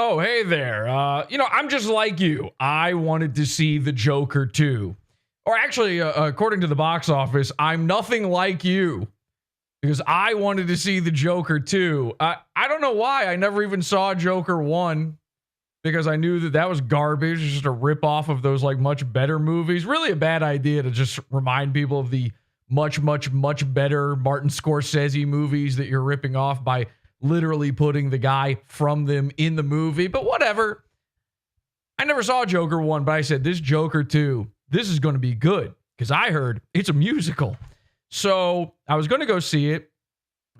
Oh, hey there. I'm just like you. I wanted to see the Joker too. Or actually, according to the box office, I'm nothing like you because I wanted to see the Joker too. I don't know why. I never even saw Joker 1 because I knew that was garbage, just a rip off of those like much better movies. Really a bad idea to just remind people of the much, much, much better Martin Scorsese movies that you're ripping off by literally putting the guy from them in the movie. But whatever. I never saw Joker 1, but I said, this Joker 2, this is going to be good because I heard it's a musical. So I was going to go see it.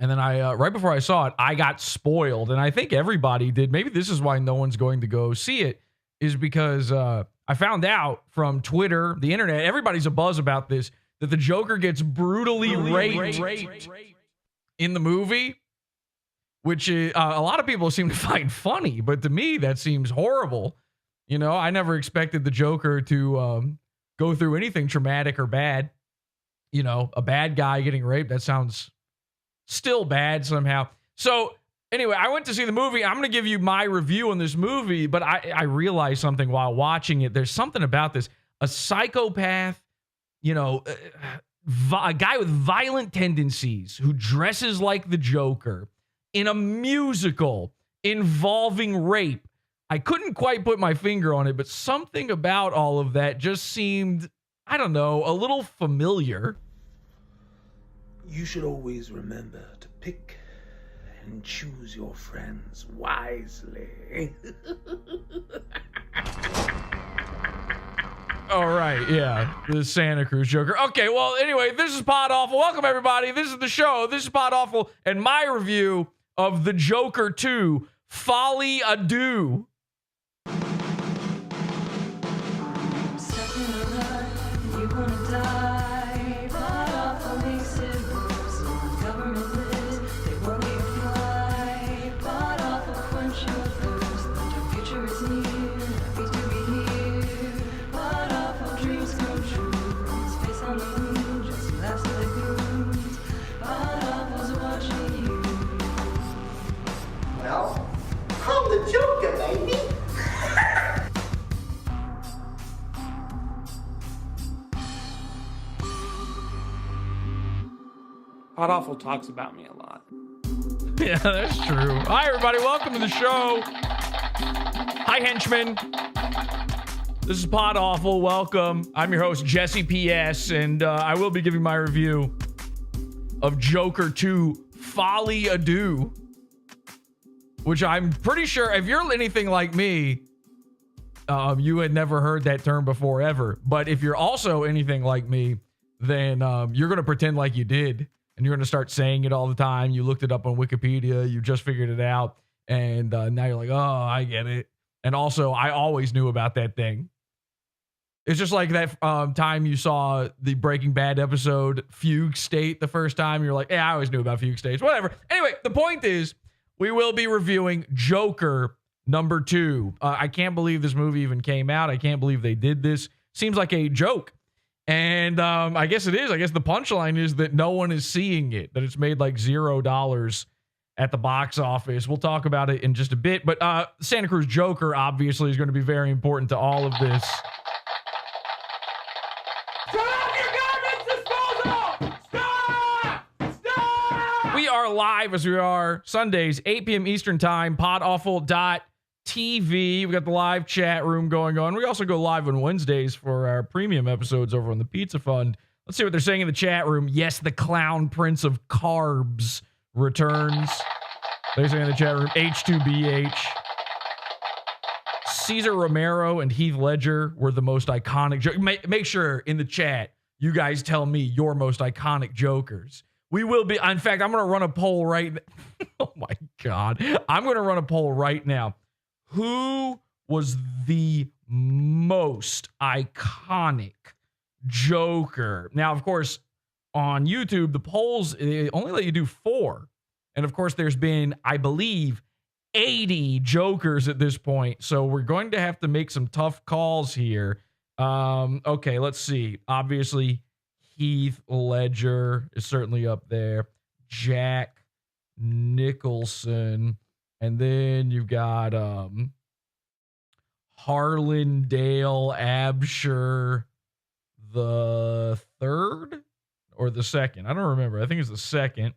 And then right before I saw it, I got spoiled. And I think everybody did. Maybe this is why no one's going to go see it, is because I found out from Twitter, the internet, everybody's abuzz about this, that the Joker gets brutally raped in the movie, which a lot of people seem to find funny. But to me, that seems horrible. You know, I never expected the Joker to go through anything traumatic or bad. You know, a bad guy getting raped, that sounds still bad somehow. So anyway, I went to see the movie. I'm going to give you my review on this movie, but I realized something while watching it. There's something about this. A psychopath, you know, a guy with violent tendencies who dresses like the Joker in a musical involving rape. I couldn't quite put my finger on it, but something about all of that just seemed, I don't know, a little familiar. You should always remember to pick and choose your friends wisely. All right, yeah, the Santa Cruz Joker. Okay, well, anyway, this is Pod Awful. Welcome, everybody. This is the show. This is Pod Awful, and my review of the Joker 2, Folly Adieu. Joker, baby. Pod Awful talks about me a lot. Yeah, that's true. Hi, everybody. Welcome to the show. Hi, henchmen. This is Pod Awful. Welcome. I'm your host, Jesse P.S., and I will be giving my review of Joker 2, Folly Adieu, which I'm pretty sure, if you're anything like me, you had never heard that term before ever. But if you're also anything like me, then you're going to pretend like you did. And you're going to start saying it all the time. You looked it up on Wikipedia. You just figured it out. And now you're like, oh, I get it. And also, I always knew about that thing. It's just like that time you saw the Breaking Bad episode Fugue State the first time. You're like, yeah, I always knew about Fugue States. Whatever. Anyway, the point is, we will be reviewing Joker number 2. I can't believe this movie even came out. I can't believe they did this. Seems like a joke. And I guess it is. I guess the punchline is that no one is seeing it, that it's made like $0 at the box office. We'll talk about it in just a bit. But Santa Cruz Joker obviously is going to be very important to all of this. We are live as we are Sundays, 8 p.m. Eastern time, podawful.pizza. TV. We got the live chat room going on. We also go live on Wednesdays for our premium episodes over on the Pizza Fund. Let's see what they're saying in the chat room. Yes, the clown prince of carbs returns. They're saying in the chat room, H2BH. Cesar Romero and Heath Ledger were the most iconic. Make sure in the chat, you guys tell me your most iconic Jokers. We will be, in fact, I'm going to run a poll right now. Oh my God. I'm going to run a poll right now. Who was the most iconic Joker? Now, of course, on YouTube, the polls only let you do 4. And of course, there's been, I believe, 80 Jokers at this point. So we're going to have to make some tough calls here. Okay, let's see. Obviously, Heath Ledger is certainly up there. Jack Nicholson. And then you've got Harlandale Absher the third or the second. I don't remember. I think it's the second.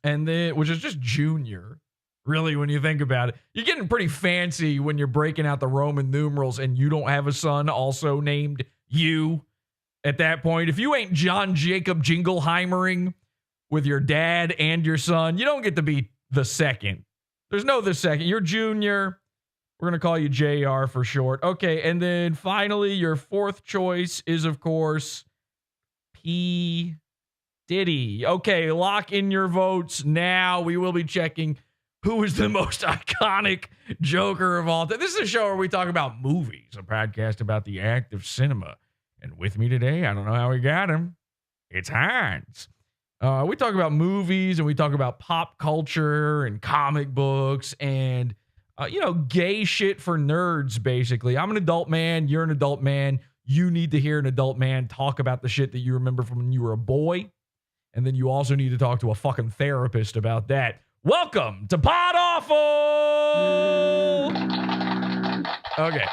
And then, which is just junior. Really, when you think about it, you're getting pretty fancy when you're breaking out the Roman numerals and you don't have a son also named you at that point. If you ain't John Jacob Jingleheimering with your dad and your son, you don't get to be the second. There's no the second. You're junior. We're going to call you JR for short. Okay, and then finally, your fourth choice is, of course, P. Diddy. Okay, lock in your votes now. We will be checking who is the most iconic Joker of all time. This is a show where we talk about movies, a podcast about the act of cinema. And with me today, I don't know how we got him, it's Heinz. We talk about movies and we talk about pop culture and comic books and, gay shit for nerds, basically. I'm an adult man. You're an adult man. You need to hear an adult man talk about the shit that you remember from when you were a boy. And then you also need to talk to a fucking therapist about that. Welcome to Pod Awful! Okay.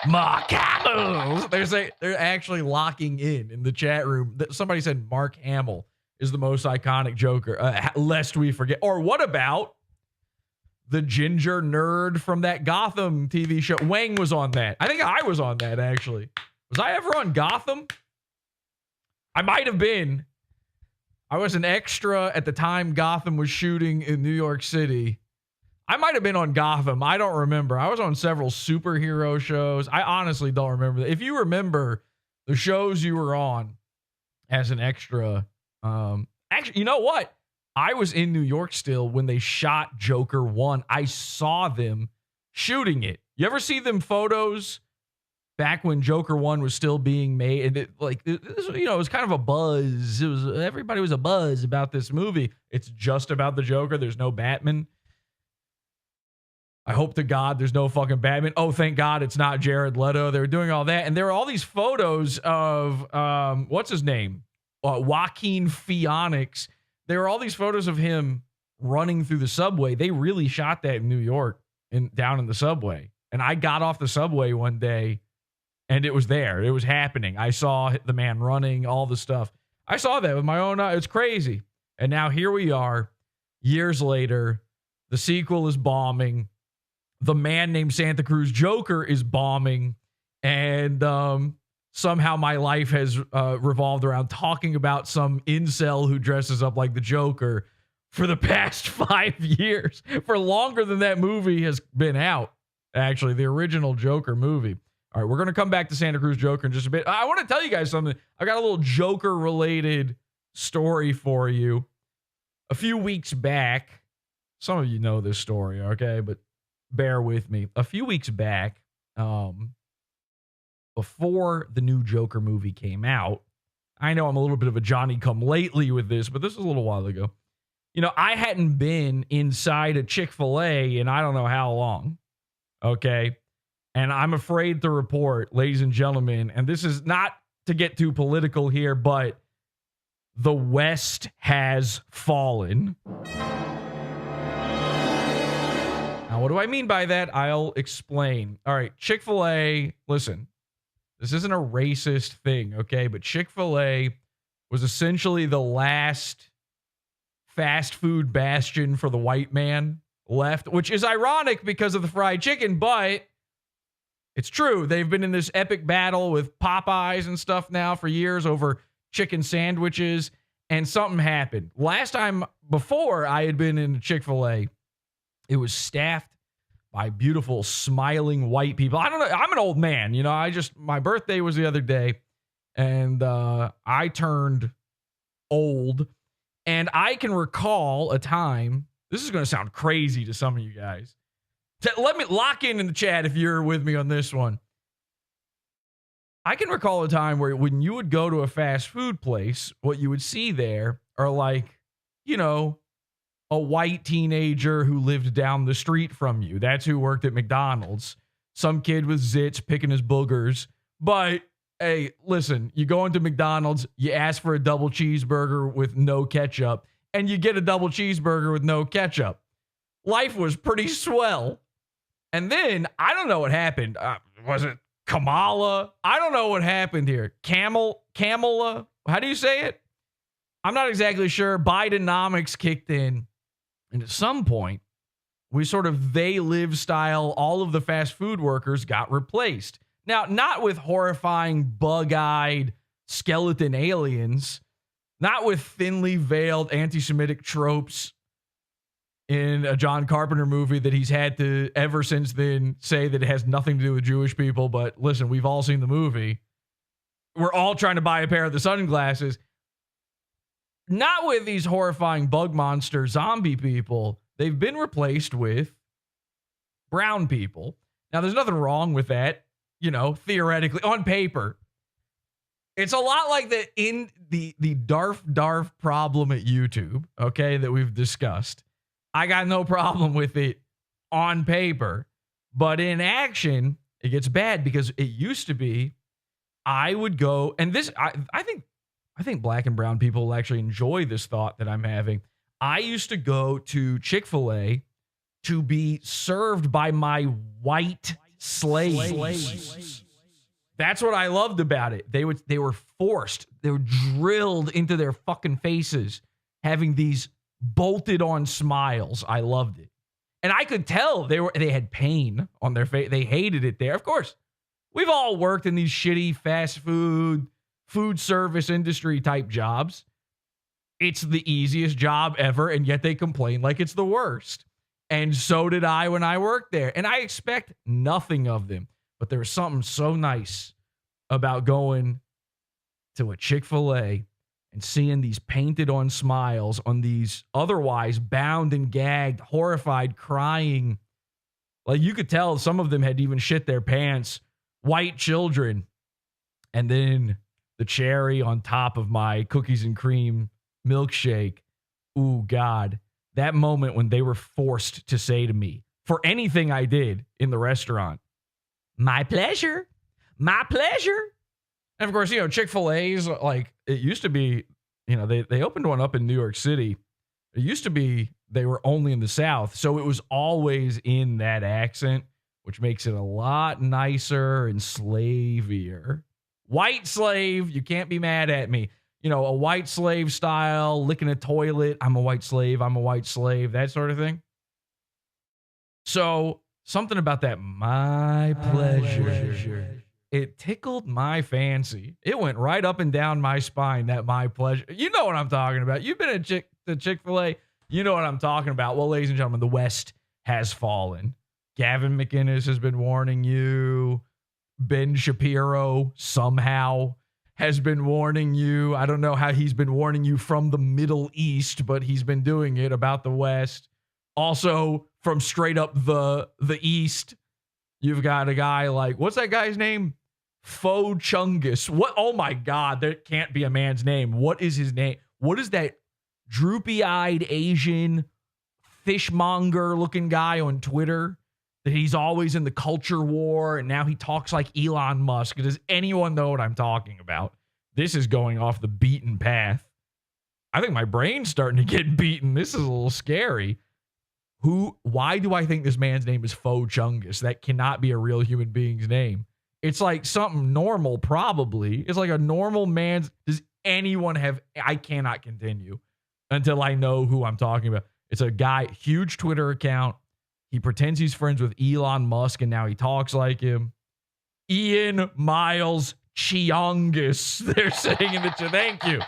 Mark Hamill. They're actually locking in the chat room. Somebody said Mark Hamill is the most iconic Joker, lest we forget. Or what about the ginger nerd from that Gotham TV show? Wang was on that. I think I was on that, actually. Was I ever on Gotham? I might have been. I was an extra at the time Gotham was shooting in New York City. I might have been on Gotham. I don't remember. I was on several superhero shows. I honestly don't remember. If you remember the shows you were on as an extra, actually, you know what? I was in New York still when they shot Joker 1. I saw them shooting it. You ever see them photos back when Joker 1 was still being made? And it was kind of a buzz. Everybody was a buzz about this movie. It's just about the Joker. There's no Batman. I hope to God there's no fucking Batman. Oh, thank God it's not Jared Leto. They were doing all that. And there were all these photos of, what's his name? Joaquin Phoenix. There were all these photos of him running through the subway. They really shot that in New York down in the subway. And I got off the subway one day and it was there. It was happening. I saw the man running, all the stuff. I saw that with my own eyes. It's crazy. And now here we are, years later. The sequel is bombing. The Man Named Santa Cruz Joker is bombing. And somehow my life has revolved around talking about some incel who dresses up like the Joker for the past 5 years. For longer than that movie has been out, actually, the original Joker movie. All right, we're going to come back to Santa Cruz Joker in just a bit. I want to tell you guys something. I got a little Joker-related story for you. A few weeks back, some of you know this story, okay? But bear with me. A few weeks back, before the new Joker movie came out, I know I'm a little bit of a Johnny-come-lately with this, but this was a little while ago. I hadn't been inside a Chick-fil-A in I don't know how long, okay? And I'm afraid to report, ladies and gentlemen, and this is not to get too political here, but the West has fallen. Now, what do I mean by that? I'll explain. All right, Chick-fil-A, listen, this isn't a racist thing, okay? But Chick-fil-A was essentially the last fast food bastion for the white man left, which is ironic because of the fried chicken, but it's true. They've been in this epic battle with Popeyes and stuff now for years over chicken sandwiches, and something happened. Last time before I had been in Chick-fil-A, it was staffed by beautiful, smiling white people. I don't know. I'm an old man. My birthday was the other day, and I turned old, and I can recall a time. This is going to sound crazy to some of you guys. Let me lock in the chat if you're with me on this one. I can recall a time where when you would go to a fast food place, what you would see there are a white teenager who lived down the street from you. That's who worked at McDonald's. Some kid with zits picking his boogers. But hey, listen, you go into McDonald's, you ask for a double cheeseburger with no ketchup, and you get a double cheeseburger with no ketchup. life was pretty swell. And then I don't know what happened. Was it Kamala? I don't know what happened here. Kamala? How do you say it? I'm not exactly sure. Bidenomics kicked in. And at some point, we sort of they live style, all of the fast food workers got replaced. Now, not with horrifying, bug-eyed skeleton aliens, not with thinly veiled anti-Semitic tropes in a John Carpenter movie that he's had to, ever since then, say that it has nothing to do with Jewish people. But listen, we've all seen the movie. We're all trying to buy a pair of the sunglasses. Not with these horrifying bug monster zombie people. They've been replaced with brown people. Now, there's nothing wrong with that, theoretically, on paper. It's a lot like the DARF problem at YouTube, okay, that we've discussed. I got no problem with it on paper, but in action, it gets bad because it used to be I would go, and this, I think black and brown people will actually enjoy this thought that I'm having. I used to go to Chick-fil-A to be served by my white slaves. That's what I loved about it. They were forced. They were drilled into their fucking faces, having these bolted on smiles. I loved it. And I could tell they had pain on their face. They hated it there. Of course, we've all worked in these shitty fast food service industry type jobs. It's the easiest job ever, and yet they complain like it's the worst. And so did I when I worked there. And I expect nothing of them. But there was something so nice about going to a Chick-fil-A and seeing these painted on smiles on these otherwise bound and gagged, horrified, crying. Like you could tell some of them had even shit their pants, white children. And then the cherry on top of my cookies and cream milkshake. Ooh, God. That moment when they were forced to say to me, for anything I did in the restaurant, my pleasure. My pleasure. And of course, Chick-fil-A's, like, it used to be, they opened one up in New York City. It used to be they were only in the South. So it was always in that accent, which makes it a lot nicer and slavier. White slave, you can't be mad at me. A white slave style, licking a toilet. I'm a white slave, that sort of thing. So something about that, my pleasure. It tickled my fancy. It went right up and down my spine, that my pleasure. You know what I'm talking about. You've been to Chick-fil-A. You know what I'm talking about. Well, ladies and gentlemen, the West has fallen. Gavin McInnes has been warning you. Ben Shapiro somehow has been warning you. I don't know how he's been warning you from the Middle East, but he's been doing it about the West. Also, from straight up the East, you've got a guy like, what's that guy's name? Fo Chungus. What? Oh my God, there can't be a man's name. What is his name? What is that droopy-eyed Asian fishmonger looking guy on Twitter that he's always in the culture war and now he talks like Elon Musk? Does anyone know what I'm talking about? This is going off the beaten path. I think my brain's starting to get beaten. This is a little scary. Why do I think this man's name is Fo Chungus? That cannot be a real human being's name. It's like something normal, probably. It's like a normal man's. Does anyone have? I cannot continue until I know who I'm talking about. It's a guy, huge Twitter account. He pretends he's friends with Elon Musk and now he talks like him. Ian Miles Chiongus. They're saying in the chat. Thank you.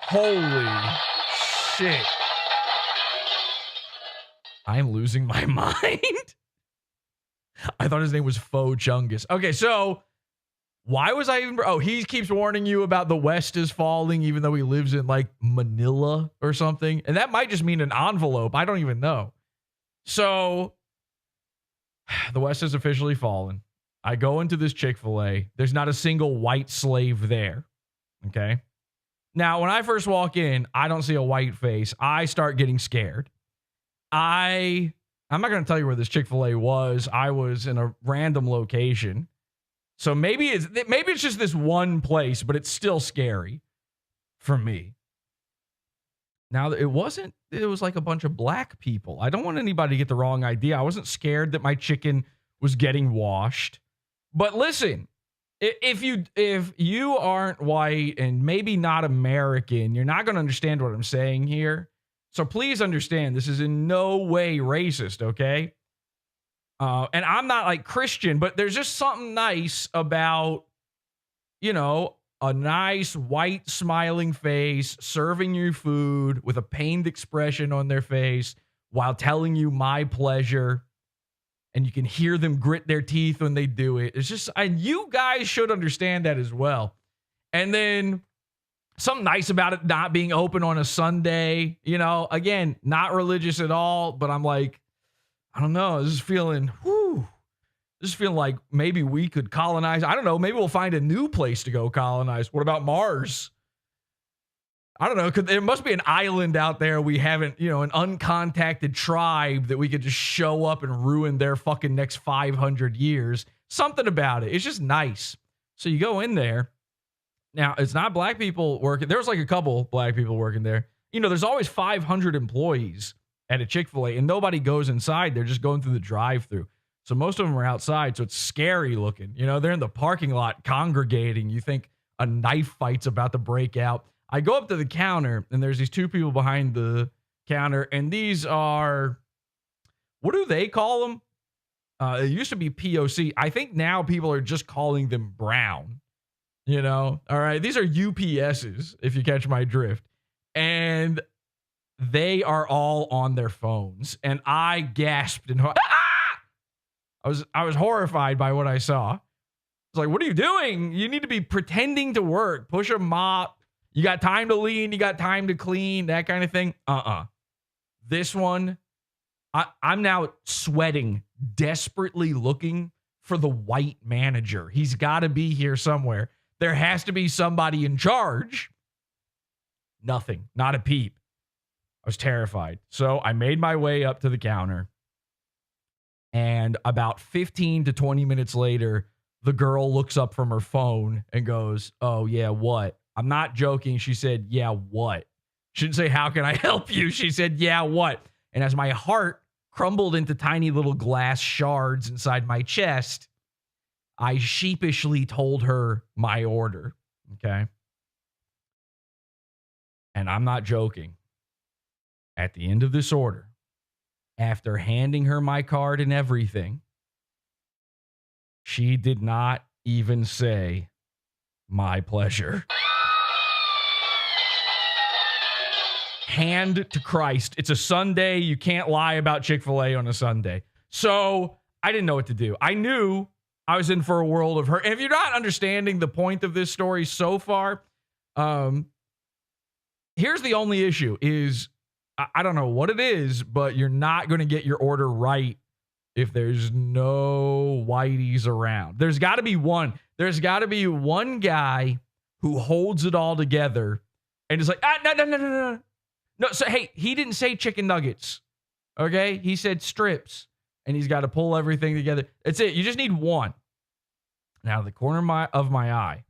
Holy shit. I'm losing my mind. I thought his name was Fo Chungus. Okay, so why was I even... Oh, he keeps warning you about the West is falling, even though he lives in, like, Manila or something. And that might just mean an envelope. I don't even know. So, the West has officially fallen. I go into this Chick-fil-A. There's not a single white slave there. Okay? Now, when I first walk in, I don't see a white face. I start getting scared. I'm not going to tell you where this Chick-fil-A was. I was in a random location. So maybe it's just this one place, but it's still scary for me. Now, it was like a bunch of black people. I don't want anybody to get the wrong idea. I wasn't scared that my chicken was getting washed. But listen, if you aren't white and maybe not American, you're not going to understand what I'm saying here. So please understand, this is in no way racist, okay? And I'm not like Christian, but there's just something nice about, a nice white smiling face serving you food with a pained expression on their face while telling you my pleasure. And you can hear them grit their teeth when they do it. It's just, and you guys should understand that as well. And then something nice about it not being open on a Sunday, again, not religious at all, but I'm like, I don't know, this is feeling like maybe we could colonize. I don't know, maybe we'll find a new place to go colonize. What about Mars? I don't know, there must be an island out there we haven't, an uncontacted tribe that we could just show up and ruin their fucking next 500 years. Something about it. It's just nice. So you go in there. Now, it's not black people working. There's like a couple black people working there. There's always 500 employees at a Chick-fil-A, and nobody goes inside. They're just going through the drive-thru. So most of them are outside, so it's scary looking. They're in the parking lot congregating. You think a knife fight's about to break out. I go up to the counter, and there's these two people behind the counter, and these are, what do they call them? It used to be POC. I think now people are just calling them brown. All right. These are UPSs, if you catch my drift. And they are all on their phones. And I gasped and I was horrified by what I saw. It's like, what are you doing? You need to be pretending to work. Push a mop. You got time to lean. You got time to clean. That kind of thing. This one, I'm now sweating, desperately looking for the white manager. He's got to be here somewhere. There has to be somebody in charge. Nothing. Not a peep. I was terrified. So I made my way up to the counter. And about 15 to 20 minutes later, the girl looks up from her phone and goes, "Oh, yeah, what?" I'm not joking. She said, "Yeah, what?" She didn't say, "How can I help you?" She said, "Yeah, what?" And as my heart crumbled into tiny little glass shards inside my chest, I sheepishly told her my order, okay? And I'm not joking. At the end of this order, after handing her my card and everything, she did not even say, "My pleasure." Hand to Christ. It's a Sunday. You can't lie about Chick-fil-A on a Sunday. So I didn't know what to do. I knew I was in for a world of hurt. And if you're not understanding the point of this story so far, here's the only issue is, I don't know what it is, but you're not going to get your order right if there's no whiteys around. There's got to be one. There's got to be one guy who holds it all together and is like, no. No, so hey, he didn't say chicken nuggets. Okay? He said strips. And he's got to pull everything together. That's it. You just need one. Now, the corner of my eye,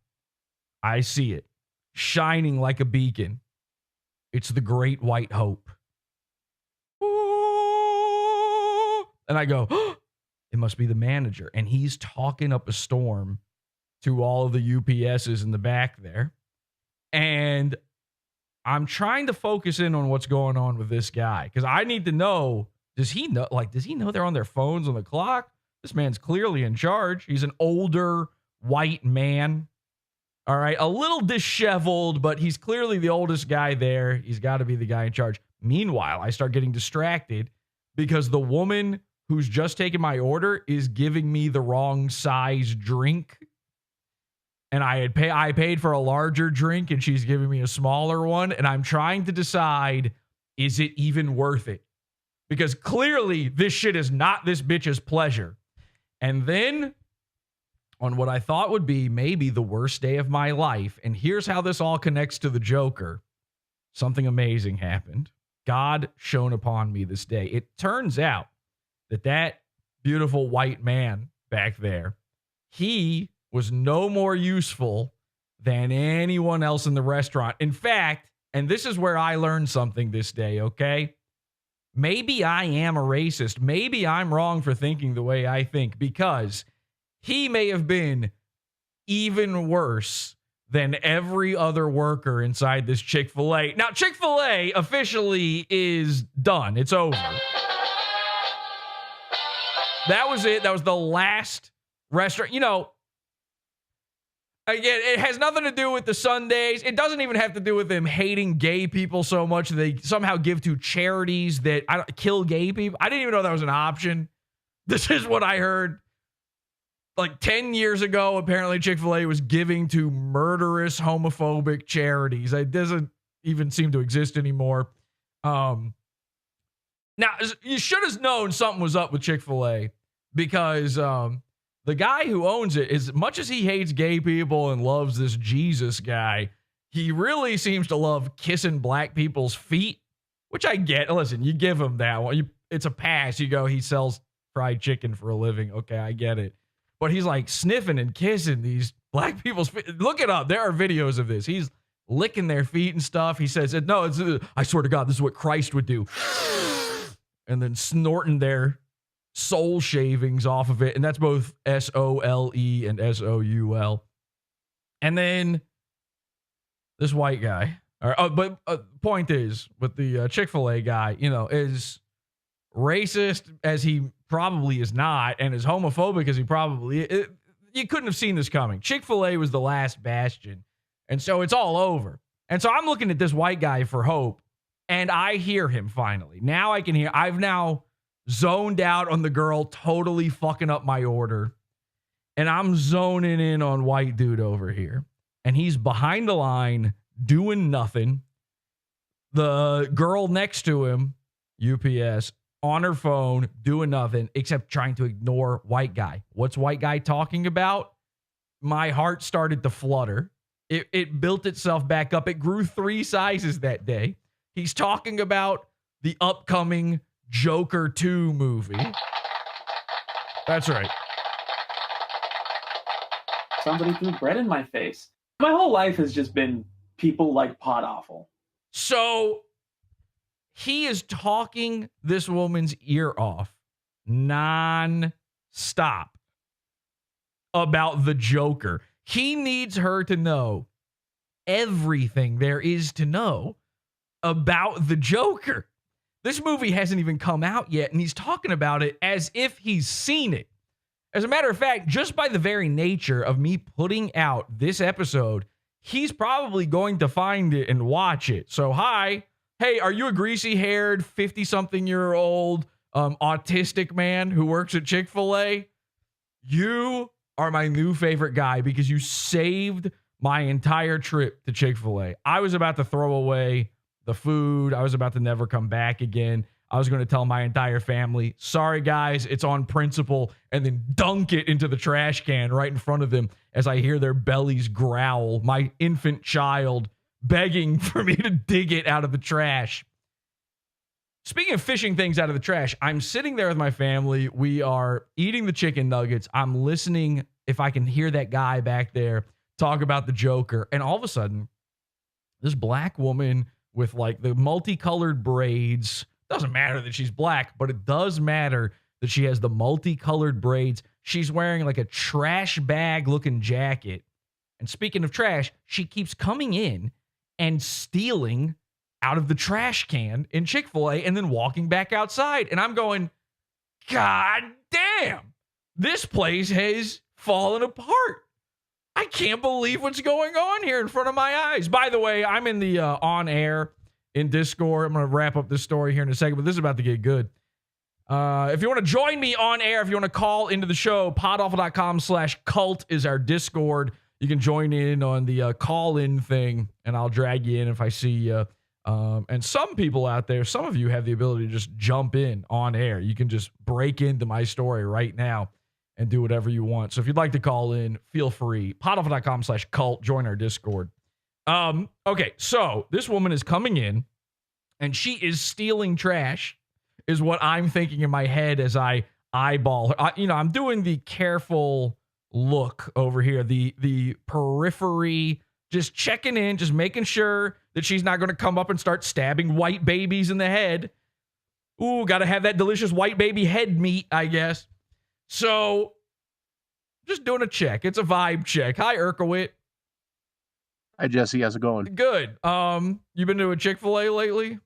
I see it shining like a beacon. It's the Great White Hope. And I go, oh, it must be the manager. And he's talking up a storm to all of the UPSs in the back there. And I'm trying to focus in on what's going on with this guy because I need to know, does he know they're on their phones on the clock? This man's clearly in charge. He's an older white man. All right. A little disheveled, but he's clearly the oldest guy there. He's got to be the guy in charge. Meanwhile, I start getting distracted because the woman who's just taken my order is giving me the wrong size drink. And I paid for a larger drink and she's giving me a smaller one. And I'm trying to decide, is it even worth it? Because clearly this shit is not this bitch's pleasure. And then on what I thought would be maybe the worst day of my life, and here's how this all connects to the Joker, something amazing happened. God shone upon me this day. It turns out that beautiful white man back there, he was no more useful than anyone else in the restaurant. In fact, And this is where I learned something this day, okay? Maybe I am a racist. Maybe I'm wrong for thinking the way I think, because he may have been even worse than every other worker inside this Chick-fil-A. Now, Chick-fil-A officially is done. It's over. That was it. That was the last restaurant. You know, again, it has nothing to do with the Sundays. It doesn't even have to do with them hating gay people so much that they somehow give to charities that kill gay people. I didn't even know that was an option. This is what I heard. Like 10 years ago, apparently Chick-fil-A was giving to murderous homophobic charities. It doesn't even seem to exist anymore. Now, you should have known something was up with Chick-fil-A, because the guy who owns it, as much as he hates gay people and loves this Jesus guy, he really seems to love kissing black people's feet, which I get. Listen, you give him that one. It's a pass. You go, he sells fried chicken for a living. Okay, I get it. But he's like sniffing and kissing these black people's feet. Look it up. There are videos of this. He's licking their feet and stuff. He says, no, I swear to God, this is what Christ would do. And then snorting their soul shavings off of it. And that's both S-O-L-E and S-O-U-L. And then this white guy. But point is, with the Chick-fil-A guy, you know, is racist as he probably is not, and as homophobic as he probably is. You couldn't have seen this coming. Chick-fil-A was the last bastion. And so it's all over. And so I'm looking at this white guy for hope, and I hear him finally. Now I can hear. I've now zoned out on the girl totally fucking up my order, and I'm zoning in on white dude over here. And he's behind the line doing nothing. The girl next to him, UPS, on her phone, doing nothing except trying to ignore white guy. What's white guy talking about? My heart started to flutter. It built itself back up. It grew 3 sizes that day. He's talking about the upcoming Joker 2 movie. That's right. Somebody threw bread in my face. My whole life has just been people like Podawful. So he is talking this woman's ear off non-stop about the Joker. He needs her to know everything there is to know about the Joker. This movie hasn't even come out yet, and he's talking about it as if he's seen it. As a matter of fact, just by the very nature of me putting out this episode, he's probably going to find it and watch it. So, hey, are you a greasy-haired, 50-something-year-old autistic man who works at Chick-fil-A? You are my new favorite guy because you saved my entire trip to Chick-fil-A. I was about to throw away the food. I was about to never come back again. I was going to tell my entire family, sorry, guys, it's on principle, and then dunk it into the trash can right in front of them as I hear their bellies growl, my infant child begging for me to dig it out of the trash. Speaking of fishing things out of the trash, I'm sitting there with my family. We are eating the chicken nuggets. I'm listening if I can hear that guy back there talk about the Joker. And all of a sudden, this black woman with like the multicolored braids, doesn't matter that she's black, but it does matter that she has the multicolored braids. She's wearing like a trash bag looking jacket. And speaking of trash, she keeps coming in and stealing out of the trash can in Chick-fil-A and then walking back outside. And I'm going, God damn, this place has fallen apart. I can't believe what's going on here in front of my eyes. By the way, I'm in the on air in Discord. I'm going to wrap up this story here in a second, but this is about to get good. If you want to join me on air, if you want to call into the show, podawful.com/cult is our Discord. You can join in on the call-in thing, and I'll drag you in if I see you. And some people out there, some of you have the ability to just jump in on air. You can just break into my story right now and do whatever you want. So if you'd like to call in, feel free. podawful.com/cult, join our Discord. Okay, so this woman is coming in, and she is stealing trash, is what I'm thinking in my head as I eyeball her. I'm doing the careful look over here, the periphery, just checking in, just making sure that she's not going to come up and start stabbing white babies in the head. Ooh, got to have that delicious white baby head meat, I guess. So just doing a check. It's a vibe check. Hi, Urkowit. Hi, Jesse. How's it going? Good. You been to a Chick-fil-A lately?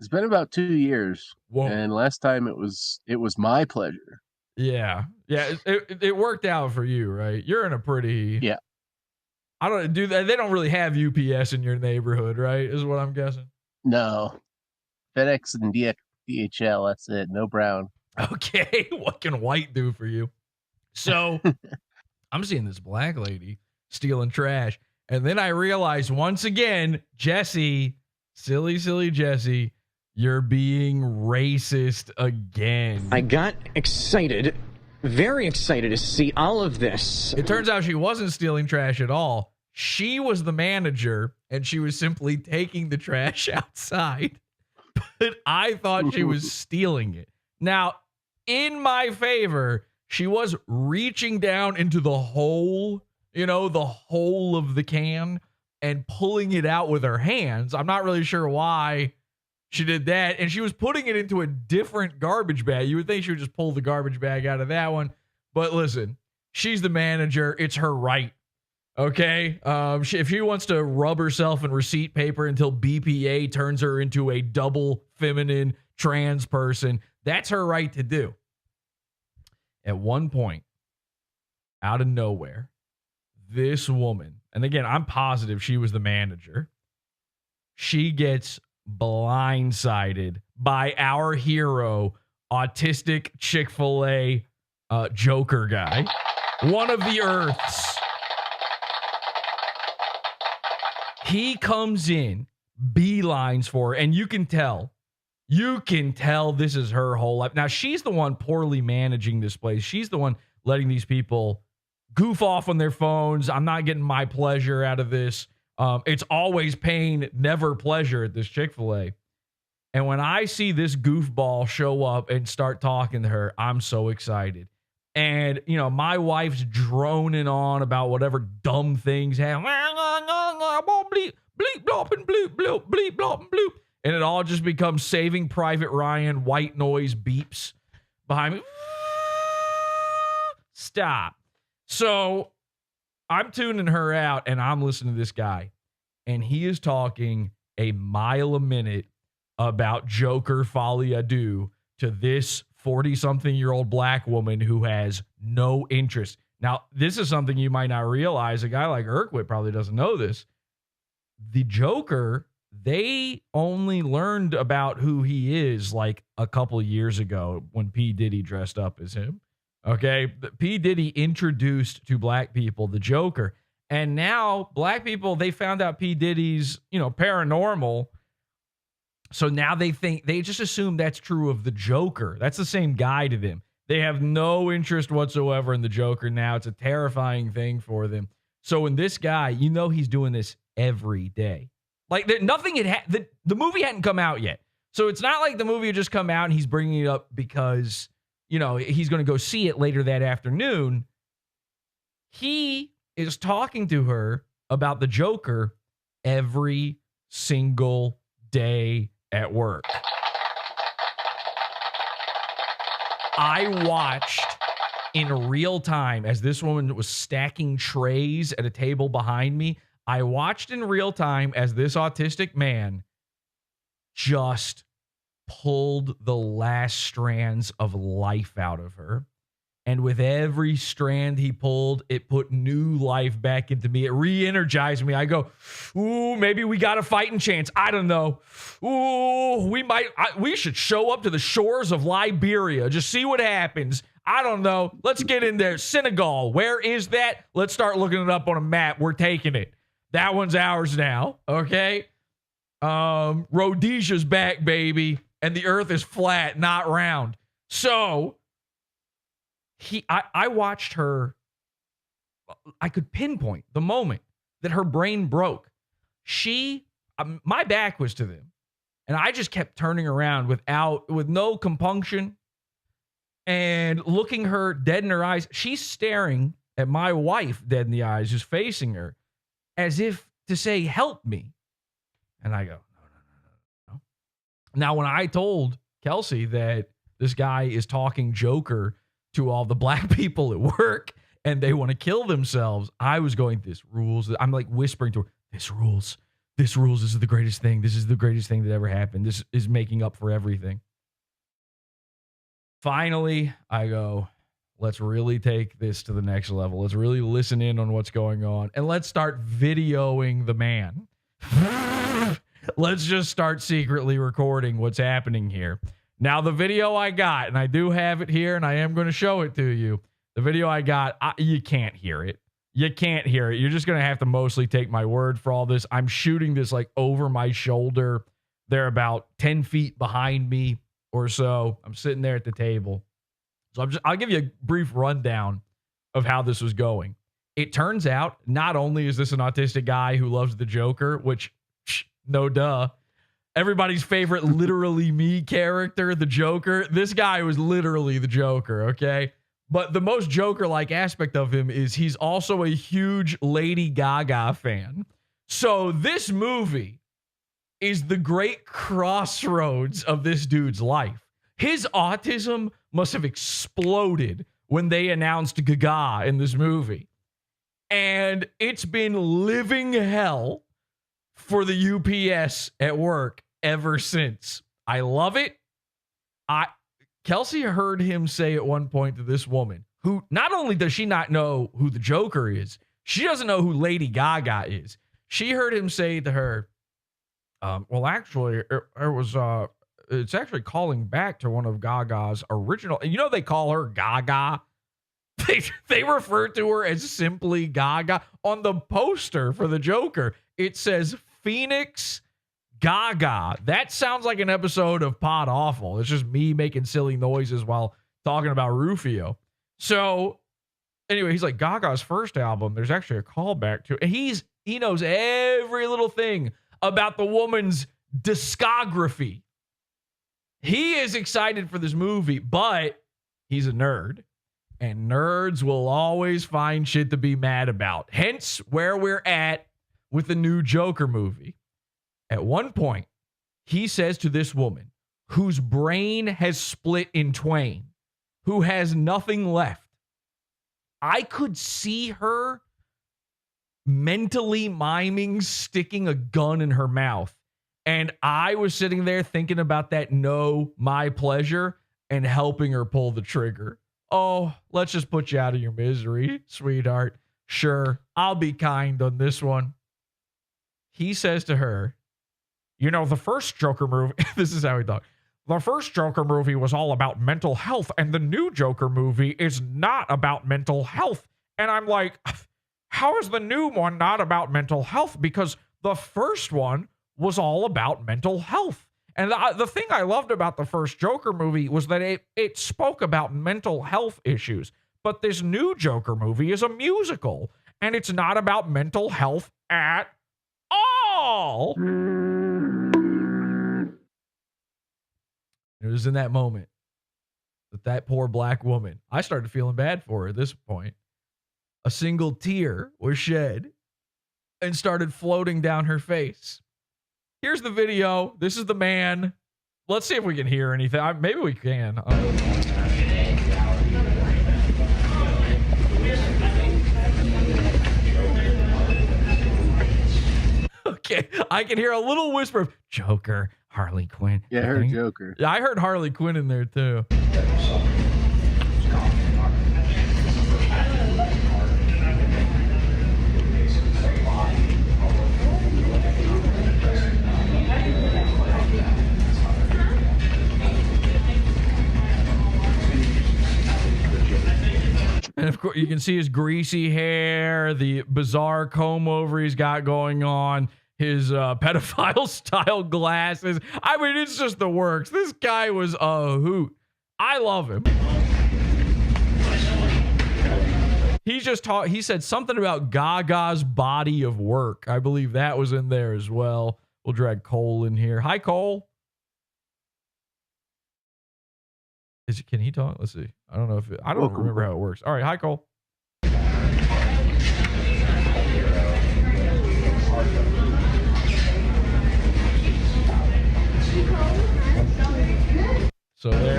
It's been about 2 years. Whoa. And last time it was my pleasure. Yeah. It worked out for you, right? You're in a pretty. Yeah. I don't do that. They don't really have UPS in your neighborhood, right? Is what I'm guessing. No. FedEx and DHL. That's it. No brown. Okay. What can white do for you? So I'm seeing this black lady stealing trash. And then I realized once again, Jesse, silly Jesse, you're being racist again. I got excited, very excited to see all of this. It turns out she wasn't stealing trash at all. She was the manager, and she was simply taking the trash outside. But I thought she was stealing it. Now, in my favor, she was reaching down into the hole, the hole of the can, and pulling it out with her hands. I'm not really sure why she did that. And she was putting it into a different garbage bag. You would think she would just pull the garbage bag out of that one. But listen, she's the manager. It's her right. Okay? If she wants to rub herself in receipt paper until BPA turns her into a double feminine trans person, that's her right to do. At one point, out of nowhere, this woman, and again, I'm positive she was the manager, she gets blindsided by our hero, autistic Chick-fil-A Joker guy, one of the Earths. He comes in, beelines for her, and you can tell this is her whole life. Now, she's the one poorly managing this place. She's the one letting these people goof off on their phones. I'm not getting my pleasure out of this. It's always pain, never pleasure at this Chick-fil-A. And when I see this goofball show up and start talking to her, I'm so excited. And, my wife's droning on about whatever dumb things happen. Bleep, bleep, blop, and bloop, bloop, bleep, blop, and bloop. And it all just becomes Saving Private Ryan, white noise beeps behind me. Stop. So I'm tuning her out, and I'm listening to this guy. And he is talking a mile a minute about Joker Folie à Deux to this 40-something-year-old black woman who has no interest. Now, this is something you might not realize. A guy like Urquhart probably doesn't know this. The Joker, they only learned about who he is like a couple years ago when P. Diddy dressed up as him. Okay? P. Diddy introduced to black people the Joker. And now black people, they found out P. Diddy's, paranormal. So now they just assume that's true of the Joker. That's the same guy to them. They have no interest whatsoever in the Joker now. It's a terrifying thing for them. So when this guy, he's doing this every day. Like nothing had the movie hadn't come out yet. So it's not like the movie had just come out and he's bringing it up because, he's going to go see it later that afternoon. He is talking to her about the Joker every single day at work. I watched in real time as this woman was stacking trays at a table behind me. I watched in real time as this autistic man just pulled the last strands of life out of her. And with every strand he pulled, it put new life back into me. It re-energized me. I go, ooh, maybe we got a fighting chance. I don't know. Ooh, we should show up to the shores of Liberia. Just see what happens. I don't know. Let's get in there. Senegal, where is that? Let's start looking it up on a map. We're taking it. That one's ours now, okay? Rhodesia's back, baby. And the earth is flat, not round. So I watched her. I could pinpoint the moment that her brain broke. My back was to them, and I just kept turning around with no compunction and looking her dead in her eyes. She's staring at my wife dead in the eyes, just facing her. as if to say, help me. And I go, no. Now, when I told Kelsey that this guy is talking Joker to all the black people at work and they want to kill themselves, I was going, this rules. I'm like whispering to her, this rules. This rules. This is the greatest thing. This is the greatest thing that ever happened. This is making up for everything. Finally, I go, let's really take this to the next level. Let's really listen in on what's going on. And let's start videoing the man. Let's just start secretly recording what's happening here. Now, the video I got, and I do have it here, and I am going to show it to you. The video I got, you can't hear it. You can't hear it. You're just going to have to mostly take my word for all this. I'm shooting this like over my shoulder. They're about 10 feet behind me or so. I'm sitting there at the table. So I'll give you a brief rundown of how this was going. It turns out not only is this an autistic guy who loves the Joker, which, no duh, everybody's favorite literally me character, the Joker. This guy was literally the Joker, okay? But the most Joker-like aspect of him is he's also a huge Lady Gaga fan. So this movie is the great crossroads of this dude's life. His autism must have exploded when they announced Gaga in this movie. And it's been living hell for the UPS at work ever since. I love it. Kelsey heard him say at one point to this woman, who not only does she not know who the Joker is, she doesn't know who Lady Gaga is. She heard him say to her, well, actually, it's actually calling back to one of Gaga's original. And you know, they call her Gaga. They refer to her as simply Gaga. On the poster for the Joker, it says Phoenix Gaga. That sounds like an episode of Pod Awful. It's just me making silly noises while talking about Rufio. So anyway, he's like, Gaga's first album, there's actually a callback to, and he knows every little thing about the woman's discography. He is excited for this movie, but he's a nerd. And nerds will always find shit to be mad about. Hence where we're at with the new Joker movie. At one point, he says to this woman, whose brain has split in twain, who has nothing left, I could see her mentally miming sticking a gun in her mouth. And I was sitting there thinking about that no, my pleasure, and helping her pull the trigger. Oh, let's just put you out of your misery, sweetheart. Sure, I'll be kind on this one. He says to her, you know, the first Joker movie, this is how he talked. The first Joker movie was all about mental health, and the new Joker movie is not about mental health. And I'm like, how is the new one not about mental health? Because the first one was all about mental health. And the thing I loved about the first Joker movie was that it spoke about mental health issues. But this new Joker movie is a musical, and it's not about mental health at all. It was in that moment that poor black woman, I started feeling bad for her at this point. A single tear was shed and started floating down her face. Here's the video. This is the man. Let's see if we can hear anything. Maybe we can. Okay, I can hear a little whisper of Joker, Harley Quinn. Yeah, I heard Joker. Yeah, I heard Harley Quinn in there too. And of course, you can see his greasy hair, the bizarre comb over he's got going on, his pedophile style glasses. I mean, it's just the works. This guy was a hoot. I love him. He said something about Gaga's body of work. I believe that was in there as well. We'll drag Cole in here. Hi, Cole. Can he talk? Let's see. I don't know if I don't remember how it works. All right, hi Cole.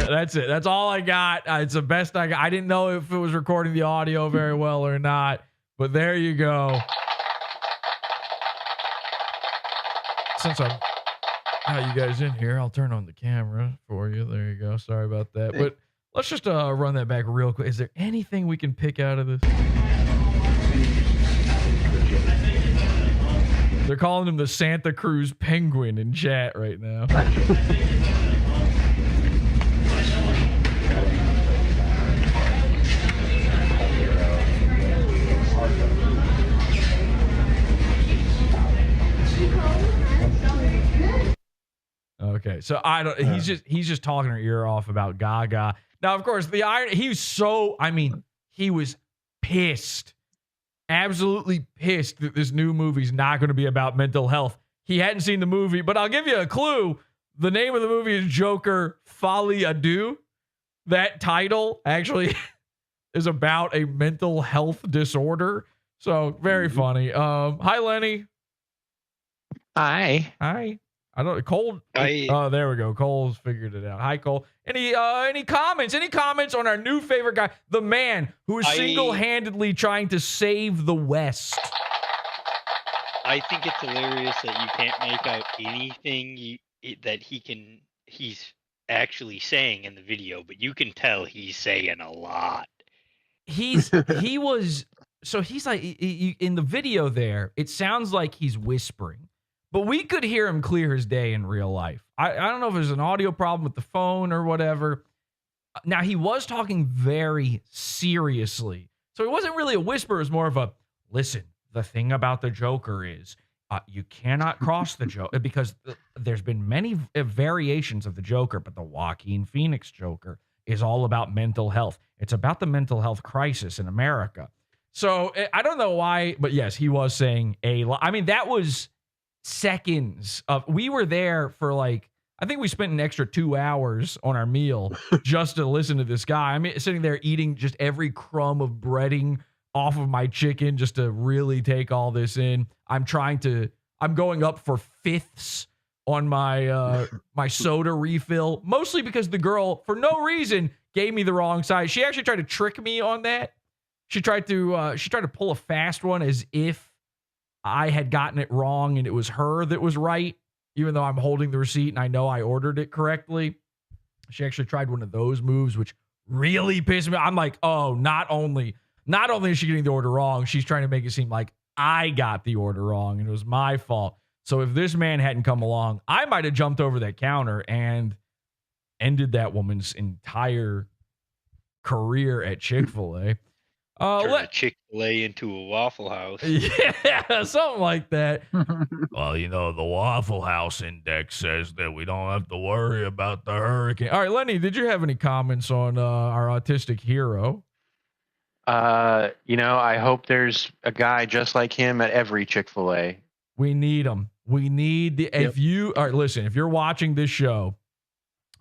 That's it. That's all I got. It's the best I got. I didn't know if it was recording the audio very well or not, but there you go. Since I got you guys in here, I'll turn on the camera for you. There you go. Sorry about that. But let's just run that back real quick. Is there anything we can pick out of this? They're calling him the Santa Cruz Penguin in chat right now. Okay, so I don't. He's just talking her ear off about Gaga. Now, of course, the irony. He was pissed. Absolutely pissed that this new movie's not going to be about mental health. He hadn't seen the movie, but I'll give you a clue. The name of the movie is Joker Folie à Deux. That title actually is about a mental health disorder. So very funny. Hi, Lenny. Hi. I don't. Cole. Oh, there we go. Cole's figured it out. Hi, Cole. Any comments? Any comments on our new favorite guy, the man who is single-handedly trying to save the West? I think it's hilarious that you can't make out anything that he's actually saying in the video, but you can tell he's saying a lot. He's like in the video there. It sounds like he's whispering. But we could hear him clear his day in real life. I don't know if there's an audio problem with the phone or whatever. Now, he was talking very seriously. So it wasn't really a whisper. It was more of a, listen, the thing about the Joker is you cannot cross the Joker because there's been many variations of the Joker, but the Joaquin Phoenix Joker is all about mental health. It's about the mental health crisis in America. So I don't know why, but yes, he was saying a lot. I mean, that was seconds of, we were there for like, I think we spent an extra 2 hours on our meal just to listen to this guy. I mean, sitting there eating just every crumb of breading off of my chicken just to really take all this in. I'm going up for fifths on my my soda refill, mostly because the girl, for no reason, gave me the wrong size. She actually tried to trick me on that. She tried to pull a fast one as if I had gotten it wrong and it was her that was right, even though I'm holding the receipt and I know I ordered it correctly. She actually tried one of those moves, which really pissed me. I'm like, oh, not only is she getting the order wrong, she's trying to make it seem like I got the order wrong and it was my fault. So if this man hadn't come along, I might have jumped over that counter and ended that woman's entire career at Chick-fil-A. Turn Chick-fil-A into a Waffle House. Yeah, something like that. Well, the Waffle House index says that we don't have to worry about the hurricane. All right, Lenny, did you have any comments on our autistic hero? I hope there's a guy just like him at every Chick-fil-A. We need him. We need the. Yep. All right, listen, if you're watching this show,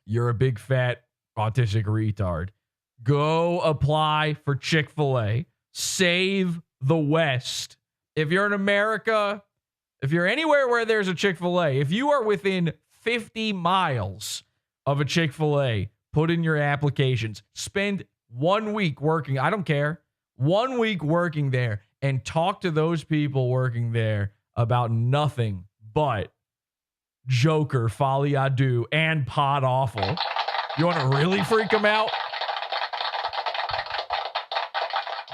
you're a big fat autistic retard. Go apply for Chick-fil-A. Save the West. If you're in America, if you're anywhere where there's a Chick-fil-A, if you are within 50 miles of a Chick-fil-A, put in your applications. Spend 1 week working. I don't care. 1 week working there and talk to those people working there about nothing but Joker, Folie à Deux, and Pod Awful. You want to really freak them out?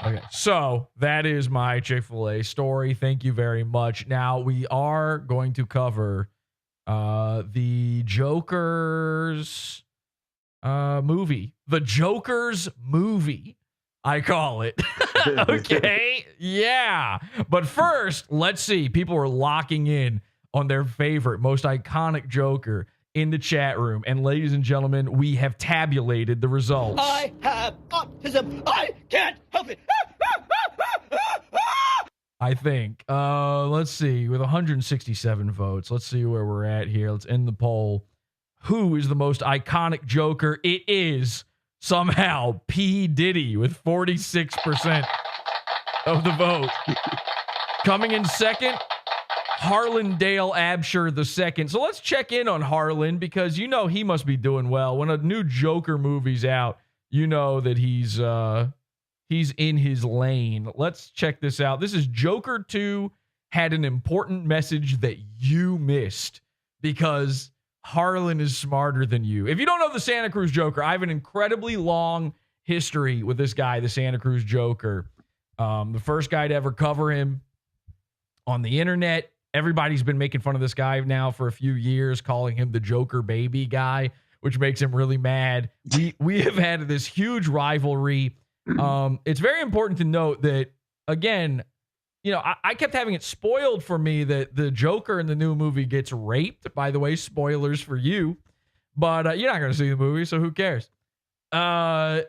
Okay, so that is my Chick-fil-A story. Thank you very much. Now, we are going to cover the Joker's movie. The Joker's movie, I call it. Okay, yeah. But first, let's see. People are locking in on their favorite, most iconic Joker in the chat room. And ladies and gentlemen, we have tabulated the results. I have autism. I can't help it. I think. Let's see. With 167 votes, let's see where we're at here. Let's end the poll. Who is the most iconic Joker? It is somehow P. Diddy with 46% of the vote. Coming in second, Harlan Dale Absher II. So let's check in on Harlan because you know he must be doing well. When a new Joker movie's out, you know that he's in his lane. Let's check this out. This is Joker 2 had an important message that you missed because Harlan is smarter than you. If you don't know the Santa Cruz Joker, I have an incredibly long history with this guy, the Santa Cruz Joker. The first guy to ever cover him on the internet. Everybody's been making fun of this guy now for a few years, calling him the Joker baby guy, which makes him really mad. We have had this huge rivalry. It's very important to note that, again, you know, I kept having it spoiled for me that the Joker in the new movie gets raped. By the way, spoilers for you. But you're not going to see the movie, so who cares? Yeah,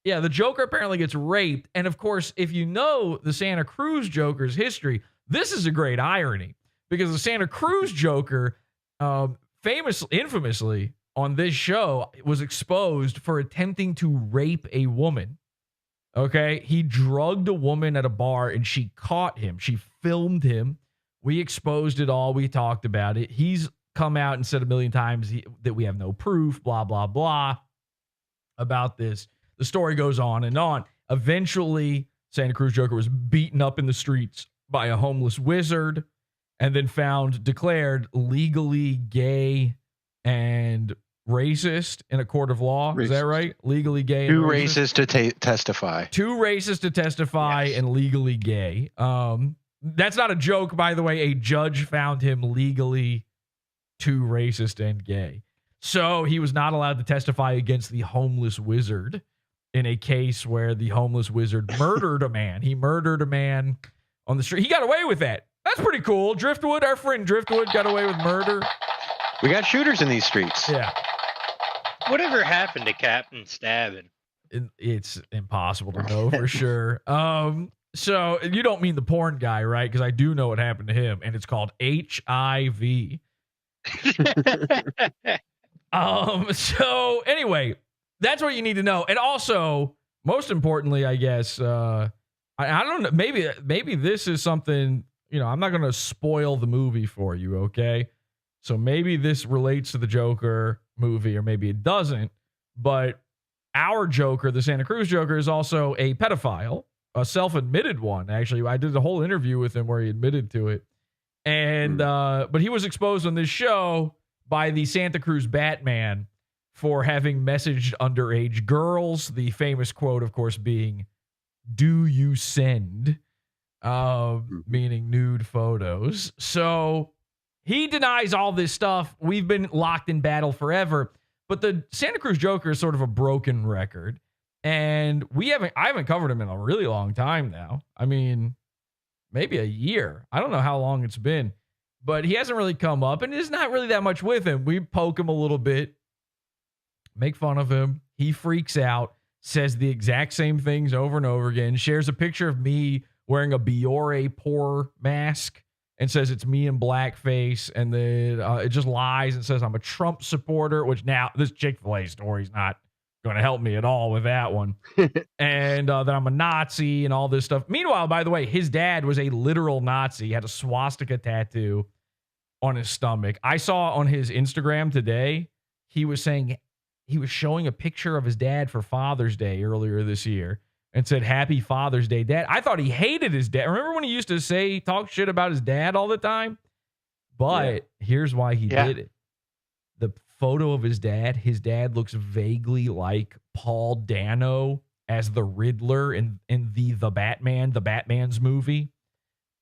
the Joker apparently gets raped. And, of course, if you know the Santa Cruz Joker's history, this is a great irony because the Santa Cruz Joker, infamously on this show, was exposed for attempting to rape a woman. Okay, he drugged a woman at a bar and she caught him. She filmed him. We exposed it all. We talked about it. He's come out and said a million times that we have no proof, blah, blah, blah, about this. The story goes on and on. Eventually, Santa Cruz Joker was beaten up in the streets by a homeless wizard and then found declared legally gay and racist in a court of law. Racist. Is that right? Legally gay. Too racist to testify. Too racist to testify and legally gay. That's not a joke, by the way. A judge found him legally too racist and gay. So he was not allowed to testify against the homeless wizard in a case where the homeless wizard murdered a man. He murdered a man on the street. He got away with that. That's pretty cool. Driftwood, our friend Driftwood, got away with murder. We got shooters in these streets. Yeah. Whatever happened to Captain Stabbing? It's impossible to know for sure. So you don't mean the porn guy, right? Because I do know what happened to him, and it's called HIV. So anyway, that's what you need to know. And also, most importantly, I guess, I don't know, maybe this is something, you know, I'm not going to spoil the movie for you, okay? So maybe this relates to the Joker movie, or maybe it doesn't. But our Joker, the Santa Cruz Joker, is also a pedophile, a self-admitted one. Actually, I did a whole interview with him where he admitted to it. And but he was exposed on this show by the Santa Cruz Batman for having messaged underage girls. The famous quote, of course, being, "Do you send?" Meaning nude photos. So he denies all this stuff. We've been locked in battle forever. But the Santa Cruz Joker is sort of a broken record. And I haven't covered him in a really long time now. I mean, maybe a year. I don't know how long it's been. But he hasn't really come up. And there's not really that much with him. We poke him a little bit. Make fun of him. He freaks out. Says the exact same things over and over again. Shares a picture of me wearing a Biore Pour mask. And says it's me in blackface, and then it just lies and says I'm a Trump supporter, which now this Chick-fil-A story is not going to help me at all with that one. And that I'm a Nazi and all this stuff. Meanwhile, by the way, his dad was a literal Nazi. He had a swastika tattoo on his stomach. I saw on his Instagram today, he was showing a picture of his dad for Father's Day earlier this year. And said, "Happy Father's Day, Dad." I thought he hated his dad. Remember when he used to talk shit about his dad all the time? But here's why he did it. The photo of his dad looks vaguely like Paul Dano as the Riddler in the Batman's movie.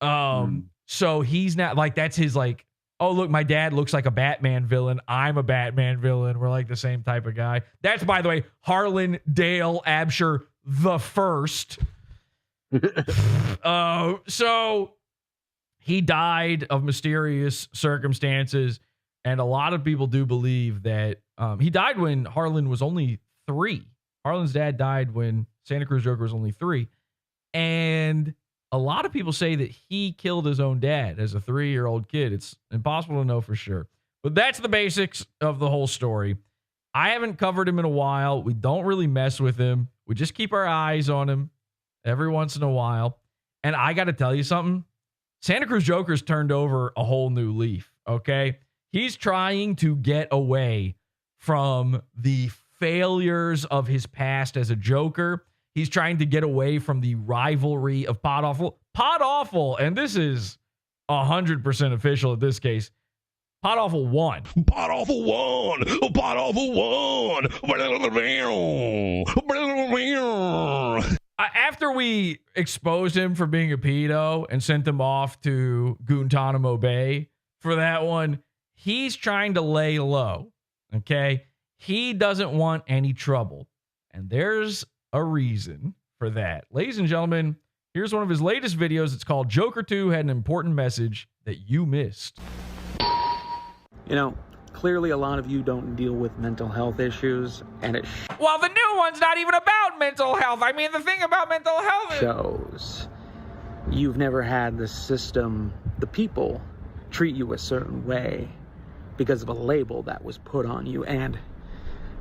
So he's not like, that's his like, oh, look, my dad looks like a Batman villain. I'm a Batman villain. We're like the same type of guy. That's, by the way, Harlan Dale Absher the first. So he died of mysterious circumstances, and a lot of people do believe that he died when Harlan was only 3. Harlan's dad died when Santa Cruz Joker was only 3, and a lot of people say that he killed his own dad as a 3-year-old kid. It's impossible to know for sure, but that's the basics of the whole story. I haven't covered him in a while. We don't really mess with him. We just keep our eyes on him every once in a while. And I got to tell you something. Santa Cruz Joker's turned over a whole new leaf, okay? He's trying to get away from the failures of his past as a Joker. He's trying to get away from the rivalry of Podawful. Podawful, and this is 100% official in this case, Podawful won. Podawful won. Podawful won. After we exposed him for being a pedo and sent him off to Guantanamo Bay for that one, he's trying to lay low, okay? He doesn't want any trouble, and there's a reason for that. Ladies and gentlemen, here's one of his latest videos. It's called Joker 2 Had an Important Message That You Missed. You know, clearly a lot of you don't deal with mental health issues, and it Well, the new one's not even about mental health. I mean, the thing about mental health is... shows. You've never had the system, the people, treat you a certain way because of a label that was put on you, and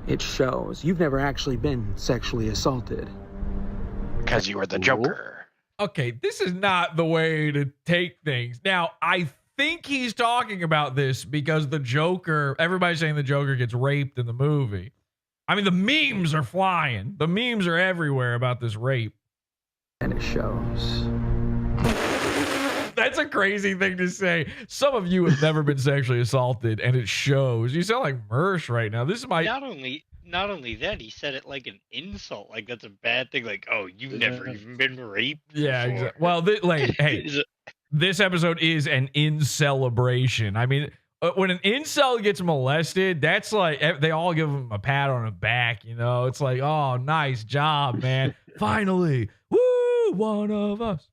it shows. You've never actually been sexually assaulted. Because you were the Joker. Okay, this is not the way to take things. Now, I think he's talking about this because the Joker, everybody's saying the Joker gets raped in the movie. I mean, the memes are flying. The memes are everywhere about this rape. And it shows. That's a crazy thing to say. Some of you have never been sexually assaulted, and it shows. You sound like Mersh right now. This is my... Not only that, he said it like an insult. Like, that's a bad thing. Like, oh, you've never even been raped Yeah, before. exactly. Well, hey, this episode is an INCELebration. I mean, when an incel gets molested, that's like, they all give him a pat on the back, you know? It's like, oh, nice job, man. Finally. Woo, one of us.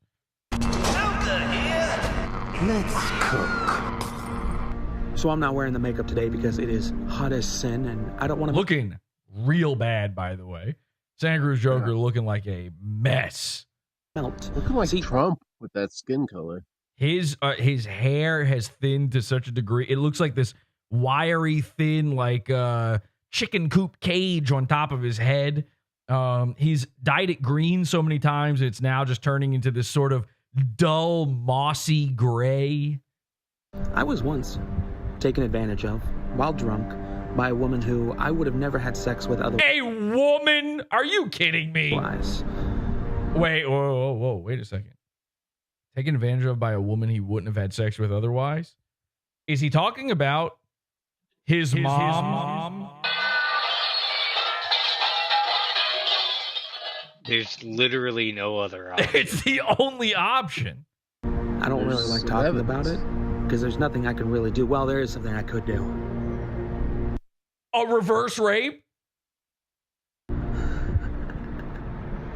Let's cook. So I'm not wearing the makeup today because it is hot as sin, and I don't want to... Looking real bad, by the way. Santa Cruz Joker looking like a mess. Looking like Trump with that skin color. His hair has thinned to such a degree. It looks like this wiry, thin, like chicken coop cage on top of his head. He's dyed it green so many times, it's now just turning into this sort of dull, mossy gray. I was once taken advantage of, while drunk, by a woman who I would have never had sex with otherwise. A woman? Are you kidding me? Wait, whoa, wait a second. Taken advantage of by a woman he wouldn't have had sex with otherwise? Is he talking about his mom? There's literally no other option. It's the only option. I don't really like talking about it because there's nothing I can really do. Well, there is something I could do. A reverse rape?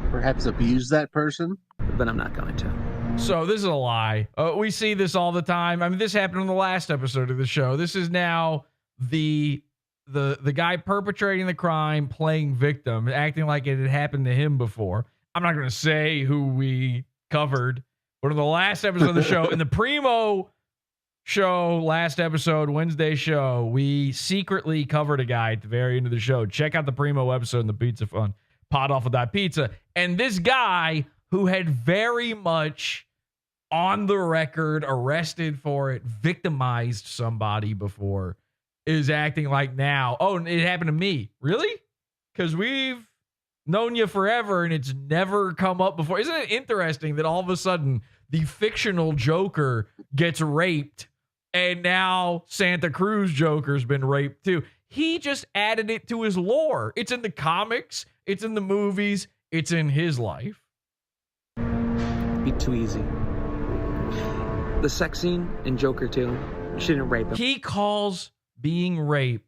Perhaps abuse that person? But I'm not going to. So this is a lie. We see this all the time. I mean, this happened in the last episode of the show. This is now the guy perpetrating the crime playing victim, acting like it had happened to him before. I'm not going to say who we covered, but in the last episode of the show, in the Primo show, last episode, Wednesday show, we secretly covered a guy at the very end of the show. Check out the Primo episode in the Pizza Fun, podawful.pizza. And this guy who had very much on the record, arrested for it, victimized somebody before, is acting like now, oh, it happened to me. Really? Because we've known you forever and it's never come up before. Isn't it interesting that all of a sudden the fictional Joker gets raped and now Santa Cruz Joker's been raped too? He just added it to his lore. It's in the comics, it's in the movies, it's in his life. Be too easy. The sex scene in Joker 2, she didn't rape him. He calls being raped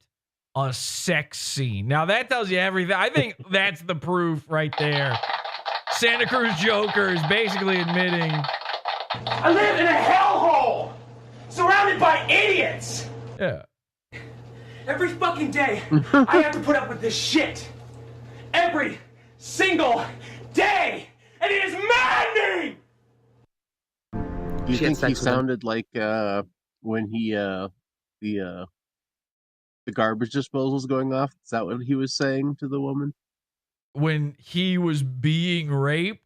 a sex scene. Now that tells you everything. I think that's the proof right there. Santa Cruz Joker is basically admitting, I live in a hellhole, surrounded by idiots. yeah. Every fucking day, I have to put up with this shit. Every single day, and it is maddening. Do you think he sounded like when he the garbage disposal was going off? Is that what he was saying to the woman? When he was being raped?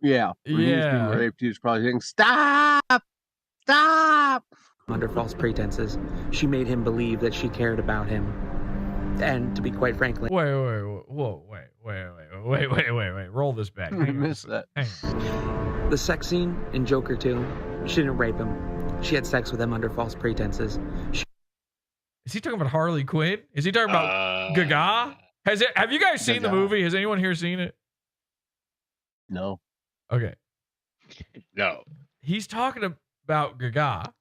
Yeah. When he was being Yeah. raped, he was probably saying, "Stop! Stop!" Under false pretenses. She made him believe that she cared about him. And to be quite frankly, Wait. Roll this back. I Hang on a missed that. Hang on. the sex scene in Joker 2, she didn't rape him. She had sex with him under false pretenses. Is he talking about Harley Quinn? Is he talking about Gaga? Have you guys seen the movie? Has anyone here seen it? No. Okay. No. He's talking about Gaga.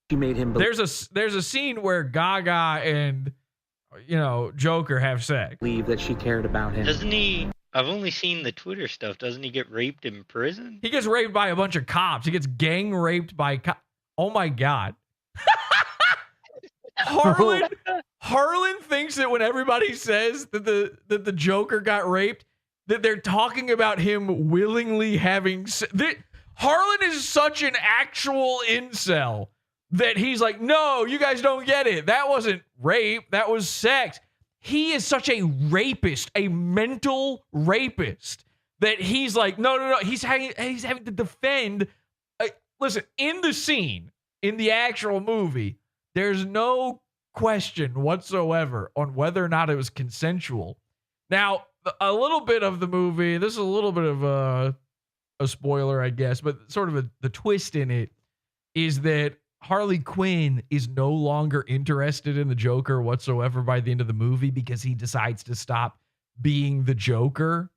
She made him There's a scene where Gaga and Joker have sex. believe that she cared about him. Doesn't he? I've only seen the Twitter stuff. Doesn't he get raped in prison? He gets raped by a bunch of cops. He gets gang raped by oh my God. Harlan thinks that when everybody says that the Joker got raped, that they're talking about him willingly having Harlan is such an actual incel that he's like, no, you guys don't get it. That wasn't rape. That was sex. He is such a rapist, a mental rapist, that he's like, no. He's having to defend. Listen, in the scene, in the actual movie, there's no question whatsoever on whether or not it was consensual. Now, a little bit of the movie, this is a little bit of a spoiler, I guess, but sort of the twist in it is that Harley Quinn is no longer interested in the Joker whatsoever by the end of the movie because he decides to stop being the Joker.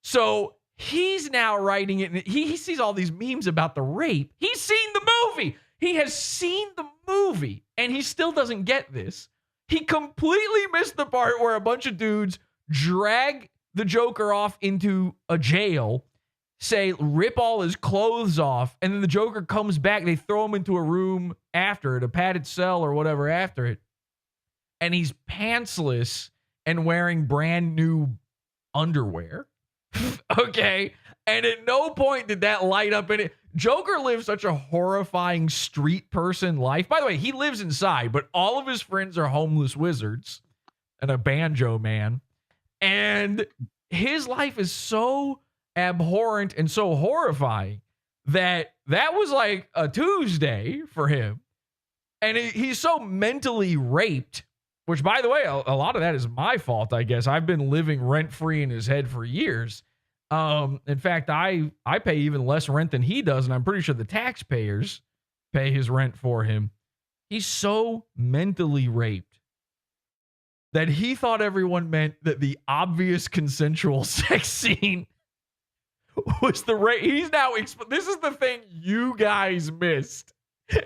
So he's now writing it, and he sees all these memes about the rape. He's seen the movie. He has seen the movie, and he still doesn't get this. He completely missed the part where a bunch of dudes drag the Joker off into a jail, say, rip all his clothes off, and then the Joker comes back. They throw him into a room after it, a padded cell or whatever after it, and he's pantsless and wearing brand new underwear. Okay? And at no point did that light up in it. Joker lives such a horrifying street person life. By the way, he lives inside, but all of his friends are homeless wizards and a banjo man. And his life is so abhorrent and so horrifying that was like a Tuesday for him. And he's so mentally raped, which, by the way, a lot of that is my fault, I guess. I've been living rent-free in his head for years. In fact, I pay even less rent than he does, and I'm pretty sure the taxpayers pay his rent for him. He's so mentally raped that he thought everyone meant that the obvious consensual sex scene was the rape. He's now, this is the thing you guys missed. This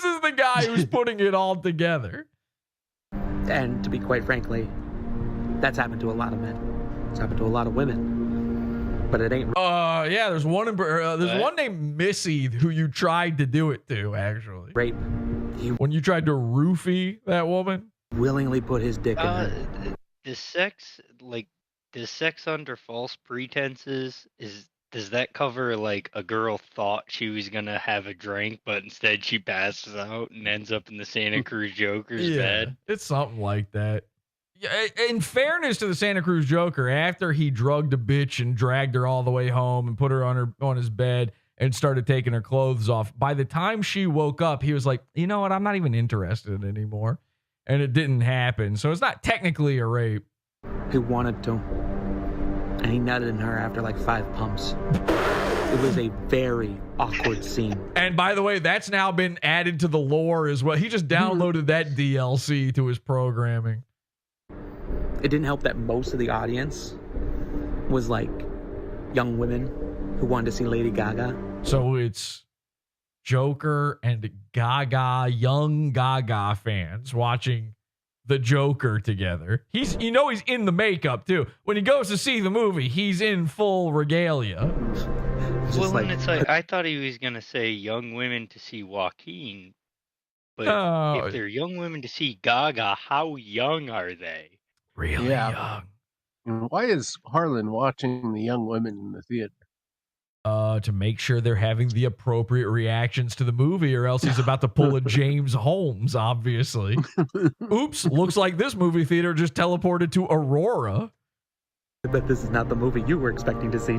is the guy who's putting it all together. And to be quite frankly, that's happened to a lot of men. It's happened to a lot of women. But it ain't. Yeah, there's one named Missy who you tried to do it to, actually. Rape. When you tried to roofie that woman? Willingly put his dick in her. The sex under false pretenses, does that cover like a girl thought she was gonna have a drink, but instead she passes out and ends up in the Santa Cruz Joker's bed? It's something like that. Yeah, in fairness to the Santa Cruz Joker, after he drugged a bitch and dragged her all the way home and put her on his bed and started taking her clothes off, by the time she woke up, he was like, you know what? I'm not even interested anymore. And it didn't happen. So it's not technically a rape. He wanted to. And he nutted in her after like 5 pumps. It was a very awkward scene. And by the way, that's now been added to the lore as well. He just downloaded that DLC to his programming. It didn't help that most of the audience was like young women who wanted to see Lady Gaga. So it's Joker and Gaga, young Gaga fans watching the Joker together. He's in the makeup too. When he goes to see the movie, he's in full regalia. Well, and it's like, I thought he was going to say young women to see Joaquin. But if they're young women to see Gaga, how young are they? Really young. And why is Harlan watching the young women in the theater? To make sure they're having the appropriate reactions to the movie, or else he's about to pull a James Holmes, obviously. Oops, looks like this movie theater just teleported to Aurora. But this is not the movie you were expecting to see.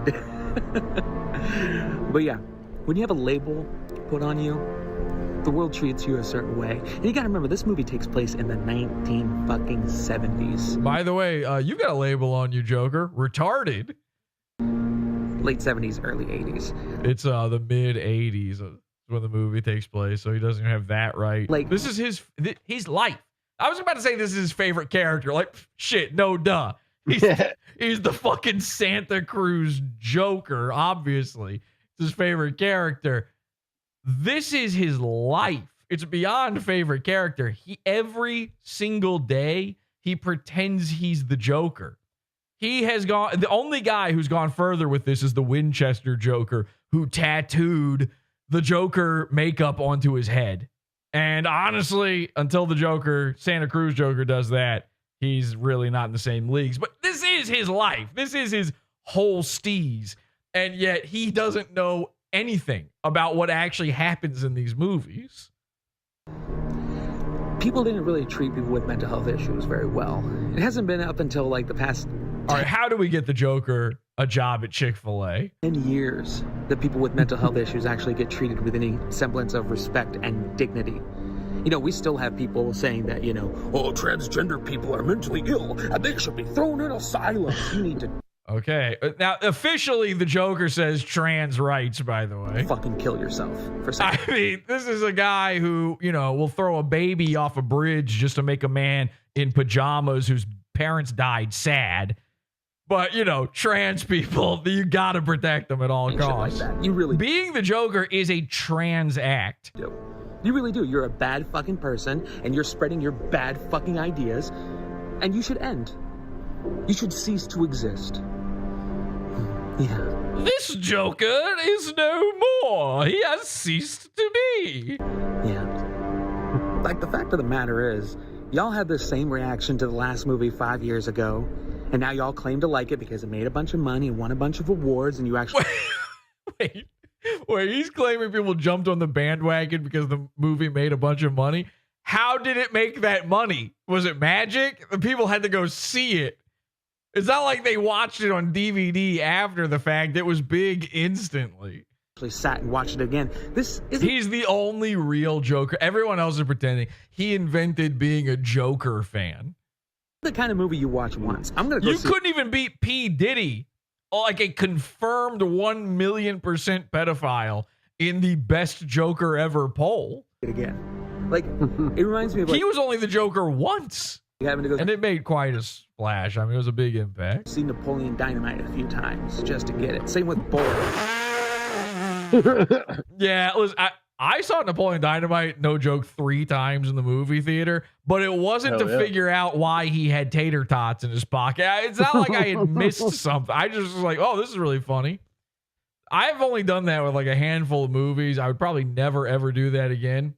But yeah, when you have a label put on you, the world treats you a certain way. And you gotta remember, this movie takes place in the 1970s. By the way, you got a label on you, Joker. Retarded. Late 70s, early 80s. It's the mid 80s when the movie takes place, so he doesn't even have that right. Like, this is his life. I was about to say this is his favorite character. Like, shit, no duh. He's the fucking Santa Cruz Joker, obviously. It's his favorite character. This is his life. It's beyond favorite character. Every single day, he pretends he's the Joker. He has gone, the only guy who's gone further with this is the Winchester Joker, who tattooed the Joker makeup onto his head. And honestly, until the Joker, Santa Cruz Joker, does that, he's really not in the same leagues. But this is his life. This is his whole steez. And yet he doesn't know anything about what actually happens in these movies. People didn't really treat people with mental health issues very well. It hasn't been up until like the past... All right, how do we get the Joker a job at Chick-fil-A? 10 years that people with mental health issues actually get treated with any semblance of respect and dignity. You know, we still have people saying that, you know, oh, transgender people are mentally ill and they should be thrown in asylums. You need to... Okay. Now, officially, the Joker says trans rights, by the way. Fucking kill yourself for something. I mean, this is a guy who, you know, will throw a baby off a bridge just to make a man in pajamas whose parents died sad. But, you know, trans people, you gotta protect them at all costs. Like that. You really... Being the Joker is a trans act. You really do. You're a bad fucking person, and you're spreading your bad fucking ideas, and you should end. You should cease to exist. Yeah. This Joker is no more. He has ceased to be. Yeah. Like, the fact of the matter is, y'all had the same reaction to the last movie 5 years ago, and now y'all claim to like it because it made a bunch of money and won a bunch of awards, and you actually... Wait, he's claiming people jumped on the bandwagon because the movie made a bunch of money. How did it make that money? Was it magic? The people had to go see it. It's not like they watched it on DVD after the fact. It was big instantly. Actually sat and watched it again. He's the only real Joker. Everyone else is pretending. He invented being a Joker fan. The kind of movie you watch once. I'm gonna go. You couldn't even beat P. Diddy, like a confirmed 1,000,000% pedophile, in the best Joker ever poll. Again, like it reminds me of. Like, he was only the Joker once. Having to go, and it made quite a splash. I mean, it was a big impact. Seen Napoleon Dynamite a few times just to get it. Same with Boy. Yeah, listen, I saw Napoleon Dynamite, no joke, 3 times in the movie theater, but it wasn't figure out why he had tater tots in his pocket. It's not like I had missed something. I just was like, oh, this is really funny. I've only done that with like a handful of movies. I would probably never, ever do that again.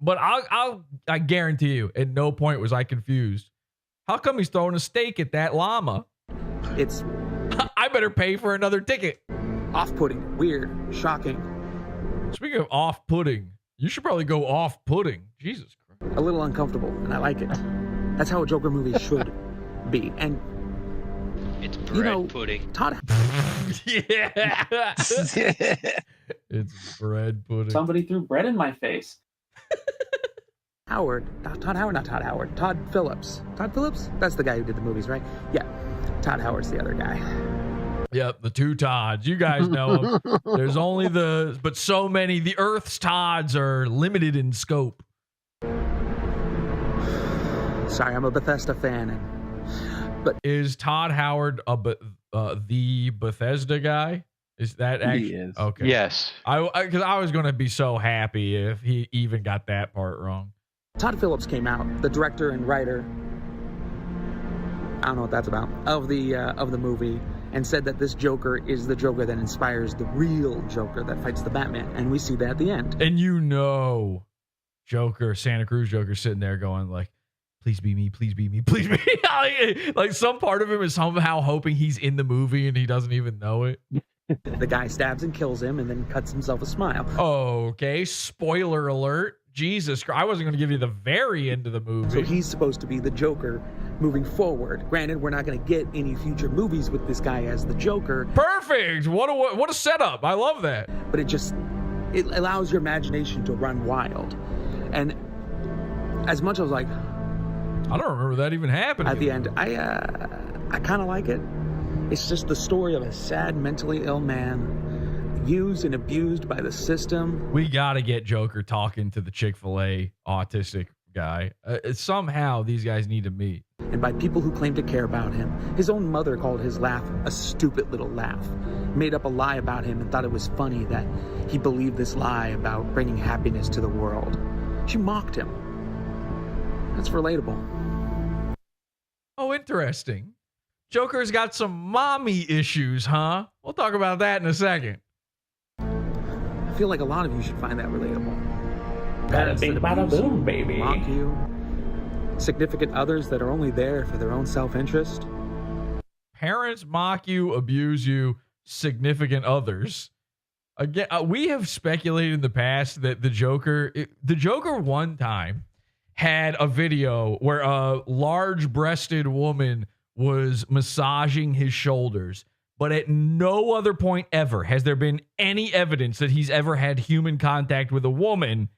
But I guarantee you, at no point was I confused. How come he's throwing a steak at that llama? It's... I better pay for another ticket. Off-putting, weird, shocking. Speaking of off-putting, you should probably go off-putting. Jesus Christ. A little uncomfortable, and I like it. That's how a Joker movie should be. And it's bread pudding. Todd. Yeah. It's bread pudding. Somebody threw bread in my face. Todd Phillips. Todd Phillips? That's the guy who did the movies, right? Yeah. Todd Howard's the other guy. Yep, the 2 Todds. You guys know them. There's only but so many. The Earth's Todds are limited in scope. Sorry, I'm a Bethesda fan. But is Todd Howard the Bethesda guy? Is that actually? He is. Okay. Yes. Because I was going to be so happy if he even got that part wrong. Todd Phillips came out, the director and writer. I don't know what that's about, of the movie, and said that this Joker is the Joker that inspires the real Joker that fights the Batman, and we see that at the end. And you know, Joker, Santa Cruz Joker, sitting there going like, "Please be me, please be me, please be me." Like some part of him is somehow hoping he's in the movie and he doesn't even know it. The guy stabs and kills him and then cuts himself a smile. Okay, spoiler alert. Jesus Christ. I wasn't going to give you the very end of the movie. So he's supposed to be the Joker moving forward. Granted, we're not going to get any future movies with this guy as the Joker. Perfect. What a setup. I love that. But it allows your imagination to run wild. And as much as I was like, I don't remember that even happening. At the end, I kind of like it. It's just the story of a sad, mentally ill man, used and abused by the system. We got to get Joker talking to the Chick-fil-A autistic guy. Somehow these guys need to meet. And by people who claim to care about him. His own mother called his laugh a stupid little laugh. Made up a lie about him and thought it was funny that he believed this lie about bringing happiness to the world. She mocked him. That's relatable. Oh, interesting. Joker's got some mommy issues, huh? We'll talk about that in a second. I feel like a lot of you should find that relatable. Bada bing, bada boom, baby. Mock you. Significant others that are only there for their own self-interest. Parents mock you, abuse you, significant others. Again, we have speculated in the past that the Joker one time had a video where a large-breasted woman was massaging his shoulders, but at no other point ever has there been any evidence that he's ever had human contact with a woman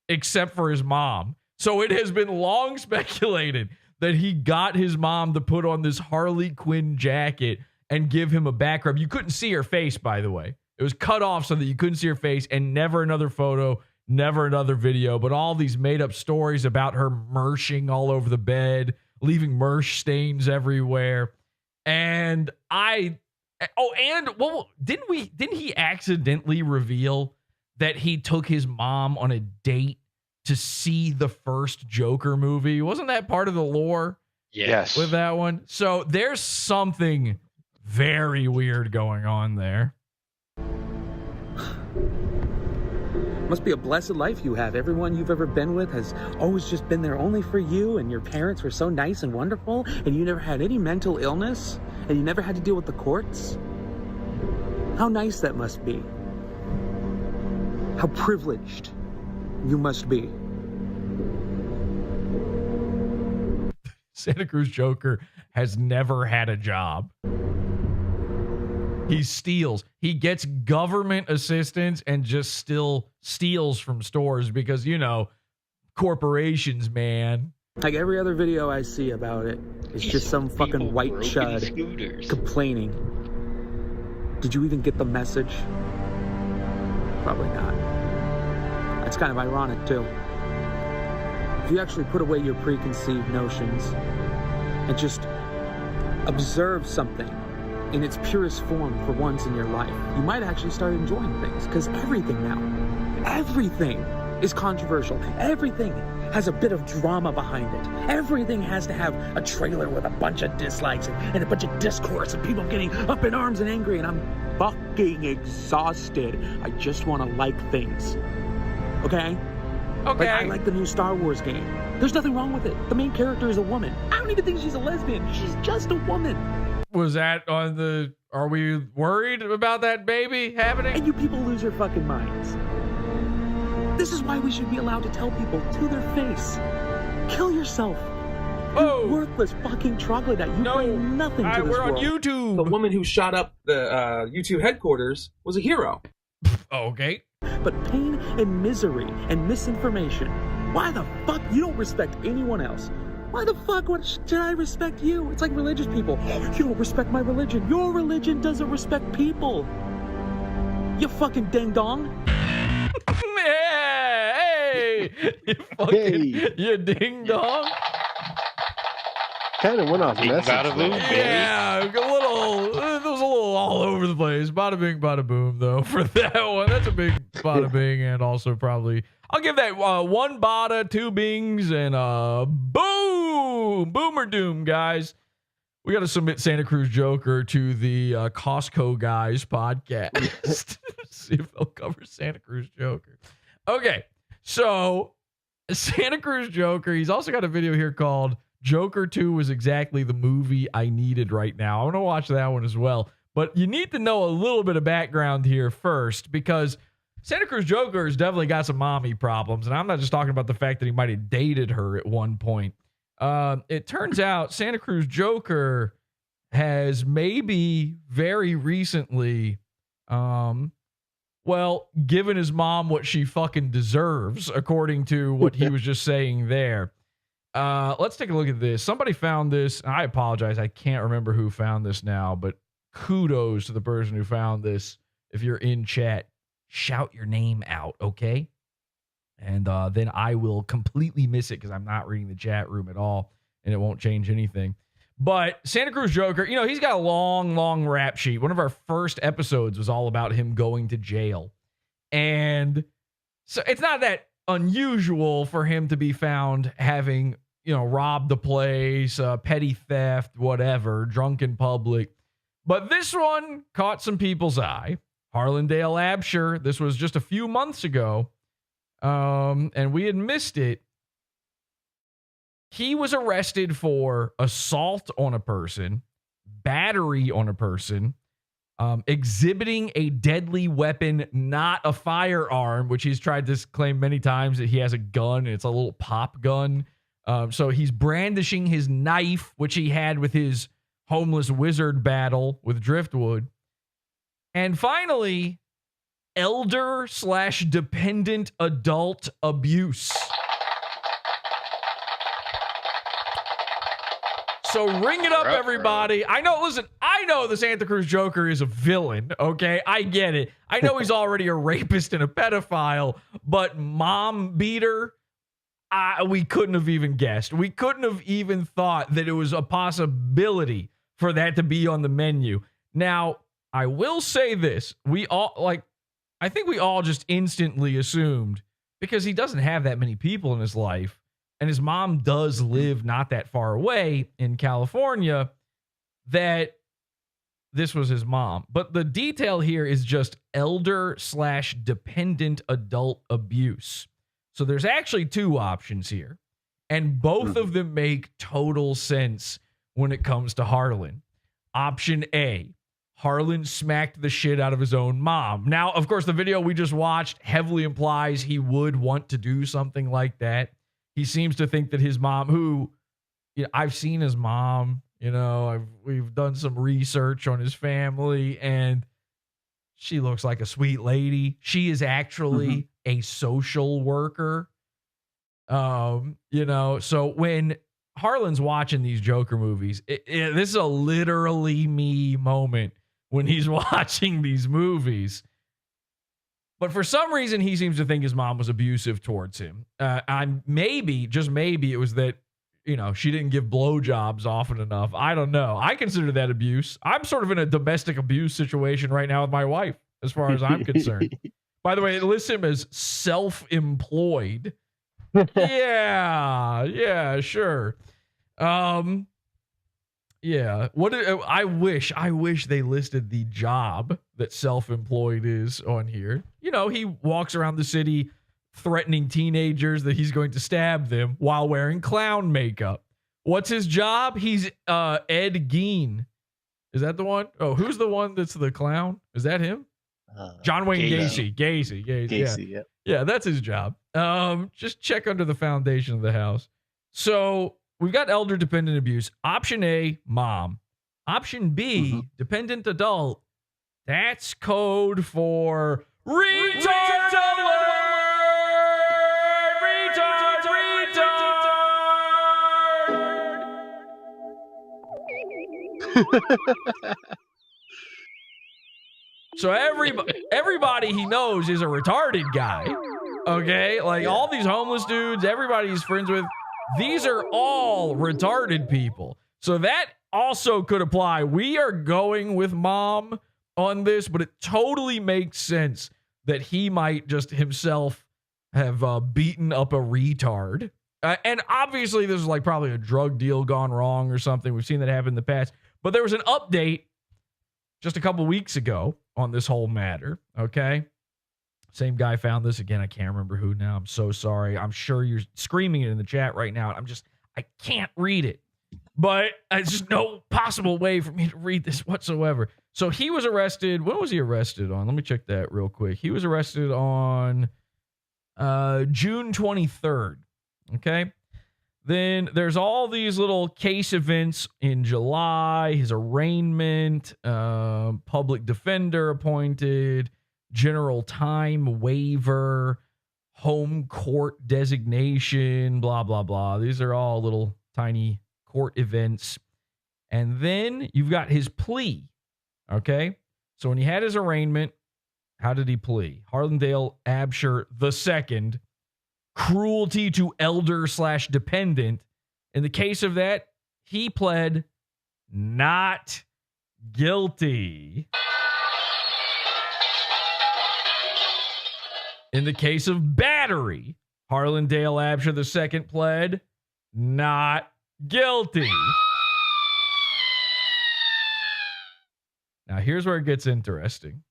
except for his mom. So it has been long speculated that he got his mom to put on this Harley Quinn jacket and give him a back rub. You couldn't see her face, by the way. It was cut off so that you couldn't see her face, and never another photo, never another video, but all these made-up stories about her mershing all over the bed, leaving mersh stains everywhere. And didn't he accidentally reveal that he took his mom on a date to see the first Joker movie? Wasn't that part of the lore? Yes. With that one? So there's something very weird going on there. Must be a blessed life you have. Everyone you've ever been with has always just been there only for you, and your parents were so nice and wonderful, and you never had any mental illness, and you never had to deal with the courts. How nice that must be. How privileged you must be. Santa Cruz Joker has never had a job. He steals. He gets government assistance and just still steals from stores because, corporations, man. Like every other video I see about it, it's just some fucking white chud complaining. Did you even get the message? Probably not. That's kind of ironic, too. If you actually put away your preconceived notions and just observe something in its purest form for once in your life, you might actually start enjoying things. Because everything is controversial. Everything has a bit of drama behind it. Everything has to have a trailer with a bunch of dislikes and a bunch of discourse and people getting up in arms and angry, and I'm fucking exhausted. I just want to like things. Okay? Like, I like the new Star Wars game. There's nothing wrong with it. The main character is a woman. I don't even think she's a lesbian. She's just a woman. Was that on the... Are we worried about that baby happening? And you people lose your fucking minds. This is why we should be allowed to tell people to their face. Kill yourself. You worthless fucking troglodyte. You bring nothing to this we're world. on YouTube. The woman who shot up the YouTube headquarters was a hero. Okay. But pain and misery and misinformation. Why the fuck you don't respect anyone else? Why the fuck should I respect you? It's like religious people. You don't respect my religion. Your religion doesn't respect people. You fucking ding dong. Hey, you ding dong. Kind of went off message. Yeah, it was a little all over the place. Bada bing, bada boom, though, for that one. That's a big bada bing, and also probably I'll give that one bada, two bings, and boom, boomer doom, guys. We got to submit Santa Cruz Joker to the Costco Guys podcast. See if they'll cover Santa Cruz Joker. Okay, so Santa Cruz Joker. He's also got a video here called Joker 2 was exactly the movie I needed right now. I want to watch that one as well. But you need to know a little bit of background here first, because Santa Cruz Joker has definitely got some mommy problems, and I'm not just talking about the fact that he might have dated her at one point. It turns out Santa Cruz Joker has maybe very recently, given his mom what she fucking deserves, according to what he was just saying there. Let's take a look at this. Somebody found this. I apologize. I can't remember who found this now, but kudos to the person who found this. If you're in chat, shout your name out, okay? And then I will completely miss it because I'm not reading the chat room at all, and it won't change anything. But Santa Cruz Joker, he's got a long rap sheet. One of our first episodes was all about him going to jail. And so it's not that unusual for him to be found having, robbed the place, petty theft, whatever, drunk in public. But this one caught some people's eye. Harlandale Absher, this was just a few months ago, and we had missed it. He was arrested for assault on a person, battery on a person, exhibiting a deadly weapon, not a firearm, which he's tried to claim many times that he has a gun, and it's a little pop gun. So he's brandishing his knife, which he had with his homeless wizard battle with Driftwood. And finally, elder/dependent adult abuse. So ring it up, everybody. I know the Santa Cruz Joker is a villain, okay? I get it. I know he's already a rapist and a pedophile, but mom beater, we couldn't have even guessed. We couldn't have even thought that it was a possibility for that to be on the menu. Now, I will say this. I think we all just instantly assumed, because he doesn't have that many people in his life, and his mom does live not that far away in California, that this was his mom. But the detail here is just elder/dependent adult abuse. So there's actually two options here, and both of them make total sense when it comes to Harlan. Option A, Harlan smacked the shit out of his own mom. Now, of course, the video we just watched heavily implies he would want to do something like that. He seems to think that his mom, who, I've seen his mom, we've done some research on his family, and she looks like a sweet lady. She is actually a social worker. So when Harlan's watching these Joker movies, this is a literally me moment when he's watching these movies. But for some reason, he seems to think his mom was abusive towards him. And maybe, just maybe, it was that, she didn't give blowjobs often enough. I don't know. I consider that abuse. I'm sort of in a domestic abuse situation right now with my wife, as far as I'm concerned. By the way, it lists him as self-employed. Yeah, sure. Yeah. I wish they listed the job that self-employed is on here. He walks around the city threatening teenagers that he's going to stab them while wearing clown makeup. What's his job? He's Ed Gein. Is that the one? Oh, who's the one that's the clown? Is that him? John Wayne Gacy. Gacy, yeah. Yeah, that's his job. Just check under the foundation of the house. So we've got elder dependent abuse. Option A, mom. Option B, dependent adult. That's code for retard alert! So everybody he knows is a retarded guy. Okay? All these homeless dudes, everybody he's friends with, these are all retarded people. So that also could apply. We are going with mom on this, but it totally makes sense that he might just himself have beaten up a retard. And obviously this is probably a drug deal gone wrong or something. We've seen that happen in the past. But there was an update just a couple weeks ago on this whole matter, okay? Same guy found this. Again, I can't remember who now. I'm so sorry. I'm sure you're screaming it in the chat right now. I can't read it. But there's just no possible way for me to read this whatsoever. So he was arrested. When was he arrested on? Let me check that real quick. He was arrested on June 23rd. Okay. Then there's all these little case events in July, his arraignment, public defender appointed, general time waiver, home court designation, blah, blah, blah. These are all little tiny court events. And then you've got his plea. Okay. So when he had his arraignment, how did he plea? Harlandale Absher II, cruelty to elder/dependent. In the case of that, he pled not guilty. In the case of battery, Harlandale Absher II pled not guilty. Now, here's where it gets interesting.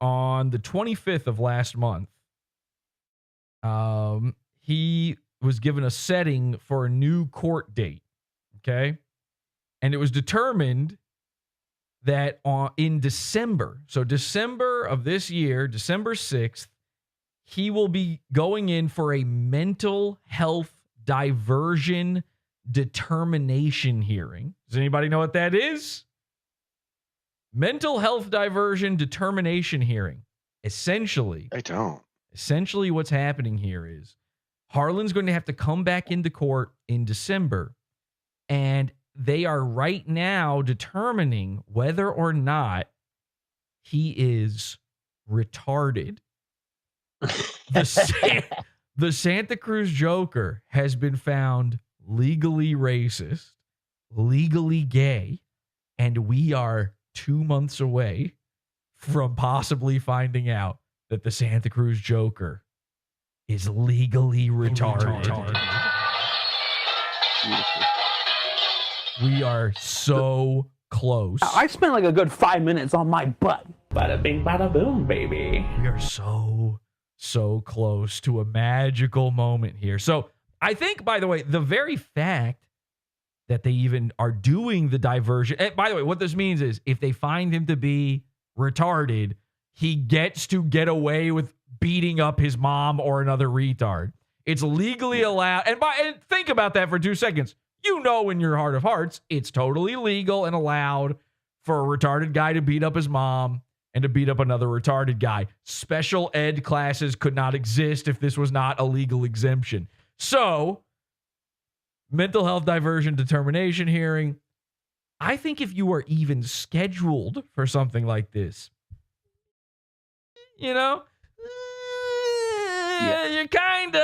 On the 25th of last month, he was given a setting for a new court date, okay? And it was determined that in December, so December of this year, December 6th, he will be going in for a mental health diversion determination hearing. Does anybody know what that is? Mental health diversion determination hearing. Essentially, I don't. Essentially, what's happening here is Harlan's going to have to come back into court in December, and they are right now determining whether or not he is retarded. The Santa Cruz Joker has been found legally racist, legally gay, and we are 2 months away from possibly finding out that the Santa Cruz Joker is legally retarded. We are so close. I spent like a good 5 minutes on my butt. Bada bing, bada boom, baby. We are so close to a magical moment here. So I think, by the way, the very fact that they even are doing the diversion. And by the way, what this means is if they find him to be retarded, he gets to get away with beating up his mom or another retard. It's legally allowed. And think about that for 2 seconds. You know, in your heart of hearts, it's totally legal and allowed for a retarded guy to beat up his mom and to beat up another retarded guy. Special ed classes could not exist if this was not a legal exemption. So, mental health diversion determination hearing. I think if you are even scheduled for something like this, you know, you're kind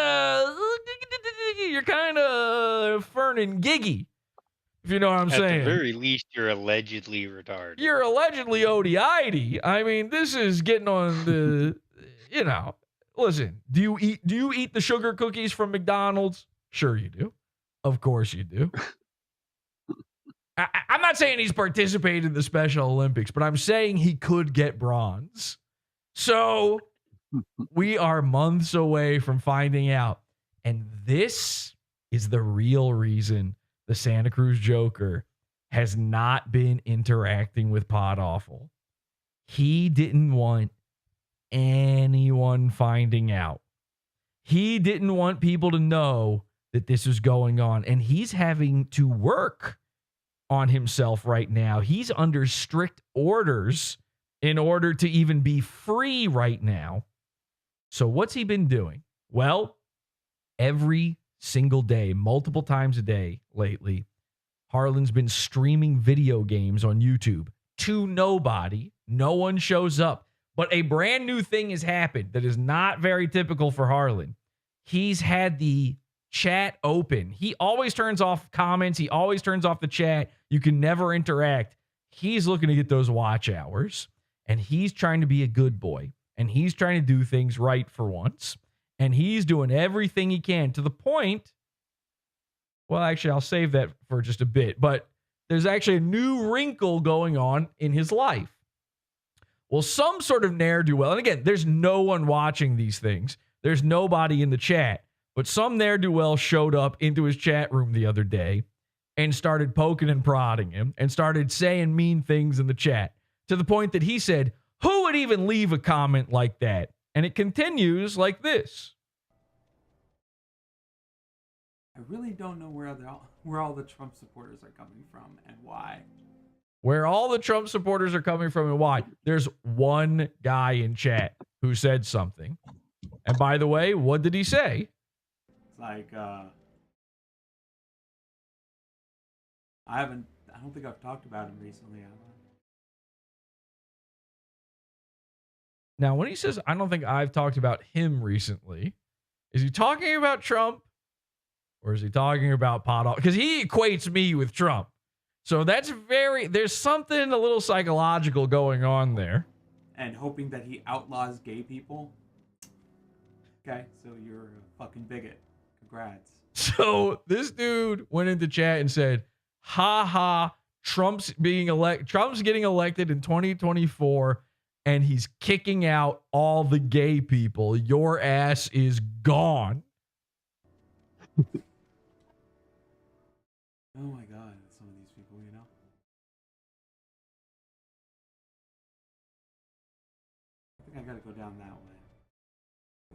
of Fern and Giggy, if you know what I'm saying. At the very least, you're allegedly retarded. You're allegedly ODI'd. I mean, this is getting on the, you know, listen, do you eat the sugar cookies from McDonald's? Sure you do. Of course you do. I'm not saying he's participated in the Special Olympics, but I'm saying he could get bronze. So we are months away from finding out. And this is the real reason the Santa Cruz Joker has not been interacting with Podawful. He didn't want anyone finding out. He didn't want people to know that this is going on. And he's having to work on himself right now. He's under strict orders in order to even be free right now. So what's he been doing? Well, every single day, multiple times a day lately, Harlan's been streaming video games on YouTube to nobody. No one shows up. But a brand new thing has happened that is not very typical for Harlan. He's had the chat open. He always turns off comments. He always turns off the chat. You can never interact. He's looking to get those watch hours, and he's trying to be a good boy, and he's trying to do things right for once, and he's doing everything he can to the point, well, actually, I'll save that for just a bit, but there's actually a new wrinkle going on in his life. Well, some sort of ne'er-do-well, and again, there's no one watching these things. There's nobody in the chat. But some ne'er-do-well showed up into his chat room the other day and started poking and prodding him and started saying mean things in the chat. to the point that he said, "Who would even leave a comment like that?" And it continues like this. I really don't know where all the Trump supporters are coming from and why. Where all the Trump supporters are coming from and why. There's one guy in chat who said something. And by the way, what did he say? It's like, I don't think I've talked about him recently, have I? Now, when he says, I don't think I've talked about him recently, is he talking about Trump or is he talking about Podawful? Because he equates me with Trump. So that's there's something a little psychological going on there. And hoping that he outlaws gay people? Okay, so you're a fucking bigot. Congrats. So this dude went into chat and said, ha ha, Trump's getting elected in 2024 and he's kicking out all the gay people. Your ass is gone. Oh my God, some of these people, you know? I think I gotta go down that way.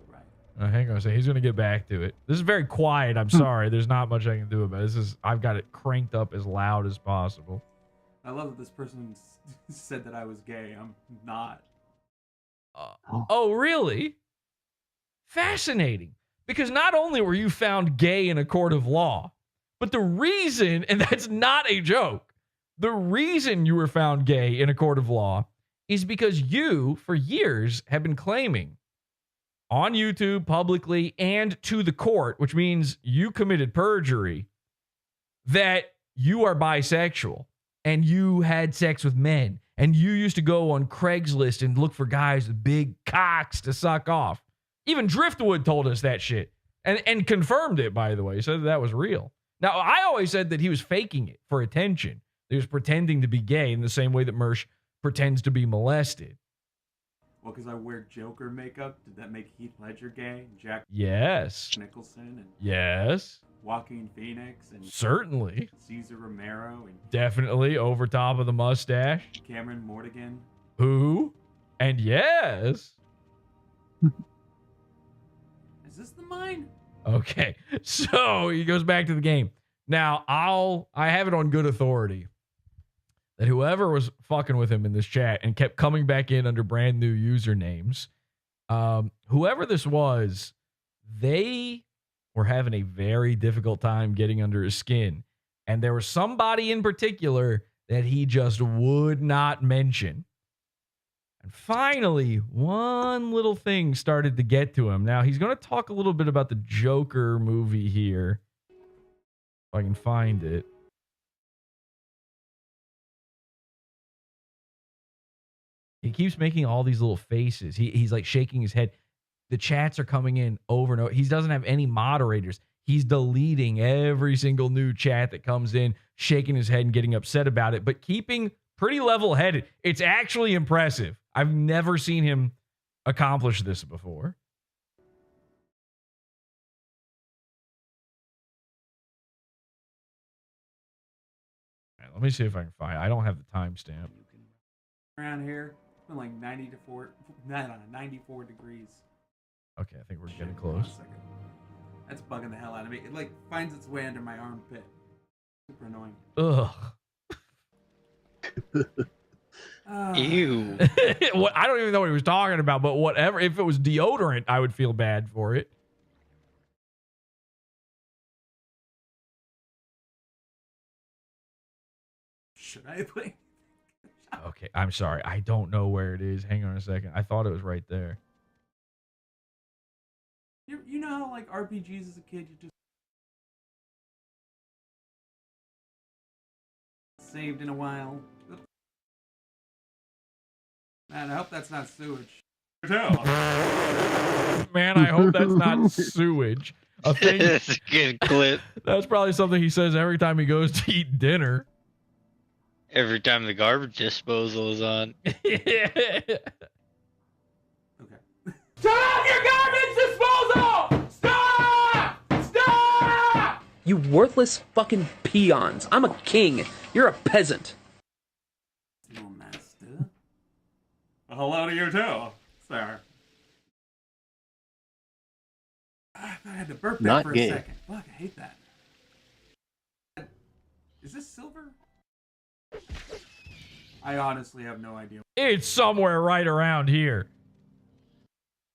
Right. Hang on a second. He's going to get back to it. This is very quiet. I'm sorry. There's not much I can do about it. I've got it cranked up as loud as possible. I love that this person said that I was gay. I'm not. Oh, really? Fascinating. Because not only were you found gay in a court of law, but the reason, and that's not a joke, the reason you were found gay in a court of law is because you, for years, have been claiming on YouTube, publicly, and to the court, which means you committed perjury, that you are bisexual and you had sex with men and you used to go on Craigslist and look for guys with big cocks to suck off. Even Driftwood told us that shit and confirmed it, by the way, said that was real. Now, I always said that he was faking it for attention. He was pretending to be gay in the same way that Mersh pretends to be molested. Well, because I wear Joker makeup, did that make Heath Ledger gay? Jack Yes. Nicholson and Yes. Joaquin Phoenix and Certainly. Cesar Romero and Definitely over top of the mustache. Cameron Mortigan. Who? And yes. Is this the mine? Okay. So he goes back to the game. Now, I have it on good authority that whoever was fucking with him in this chat and kept coming back in under brand new usernames, whoever this was, they were having a very difficult time getting under his skin. And there was somebody in particular that he just would not mention. And finally, one little thing started to get to him. Now, he's going to talk a little bit about the Joker movie here. If I can find it. He keeps making all these little faces. He's like shaking his head. The chats are coming in over and over. He doesn't have any moderators. He's deleting every single new chat that comes in, shaking his head and getting upset about it, but keeping pretty level-headed. It's actually impressive. I've never seen him accomplish this before. All right, let me see if I can find it. I don't have the timestamp. Around here, it's been like 94 degrees. Okay, I think we're getting close. That's bugging the hell out of me. It like finds its way under my armpit. Super annoying. Ugh. Ew. I don't even know what he was talking about, but whatever. If it was deodorant, I would feel bad for it. Should I play? Okay, I'm sorry. I don't know where it is. Hang on a second. I thought it was right there. You know how like RPGs as a kid you just saved in a while. Oops. Man, I hope that's not sewage. Man, I hope that's not sewage. A thing. That's a good clip. That's probably something he says every time he goes to eat dinner. Every time the garbage disposal is on. Okay. Turn off your garbage disposal! Stop! Stop! You worthless fucking peons. I'm a king. You're a peasant. Little master. Hello to you too, sir. I had to burp that Not for gay. a second. Fuck, I hate that. Is this silver? I honestly have no idea. It's somewhere right around here.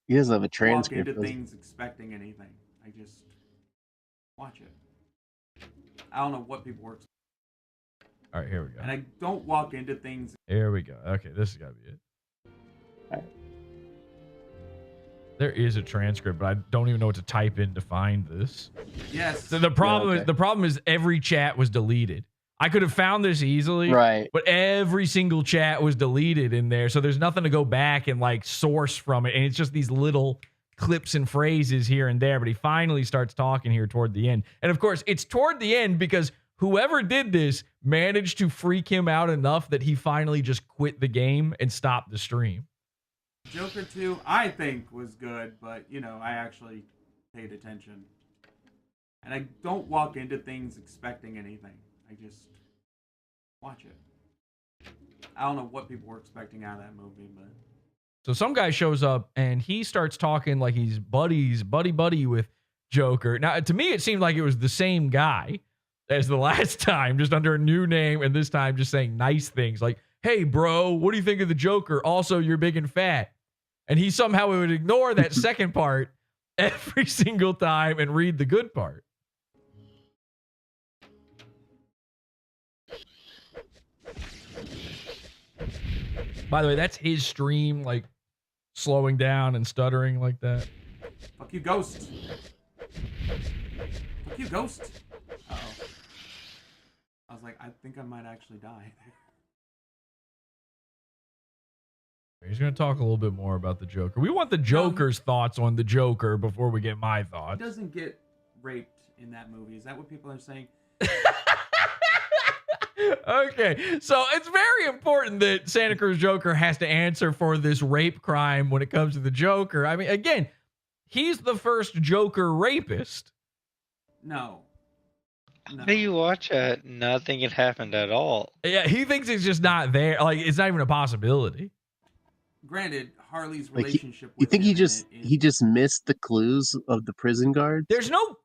He doesn't have a Walk transcript. into does he? things expecting anything. I just watch it. I don't know what people work. All right, here we go. And I don't walk into things. Here we go. Okay, this has got to be it. There is a transcript, but I don't even know what to type in to find this. Yes. So the problem okay. is the problem is every chat was deleted. I could have found this easily, Right. but every single chat was deleted in there, so there's nothing to go back and like source from it, and it's just these little clips and phrases here and there. But he finally starts talking here toward the end, and of course, it's toward the end because whoever did this managed to freak him out enough that he finally just quit the game and stopped the stream. Joker 2, I think, was good, but, you know, I actually paid attention. And I don't walk into things expecting anything. I just watch it. I don't know what people were expecting out of that movie, but... So some guy shows up and he starts talking like he's buddy with Joker. Now, to me, it seemed like it was the same guy as the last time, just under a new name, and this time just saying nice things like, hey, bro, what do you think of the Joker? Also, you're big and fat. And he somehow would ignore that second part every single time and read the good part. By the way, that's his stream, like, slowing down and stuttering like that. Fuck you, Ghost. Fuck you, Ghost. Uh-oh. I was like, I think I might actually die. He's going to talk a little bit more about the Joker. We want the Joker's thoughts on the Joker before we get my He thoughts. doesn't get raped in that movie. Is that what people are saying? Okay, so it's very important that Santa Cruz Joker has to answer for this rape crime when it comes to the Joker. I mean, again, he's the first Joker rapist. No. How do you watch it? Nothing had happened at all. Yeah, he thinks it's just not there. Like, it's not even a possibility. Granted, Harley's Like relationship you with think him he just in it is- missed the clues of the prison guards? There's no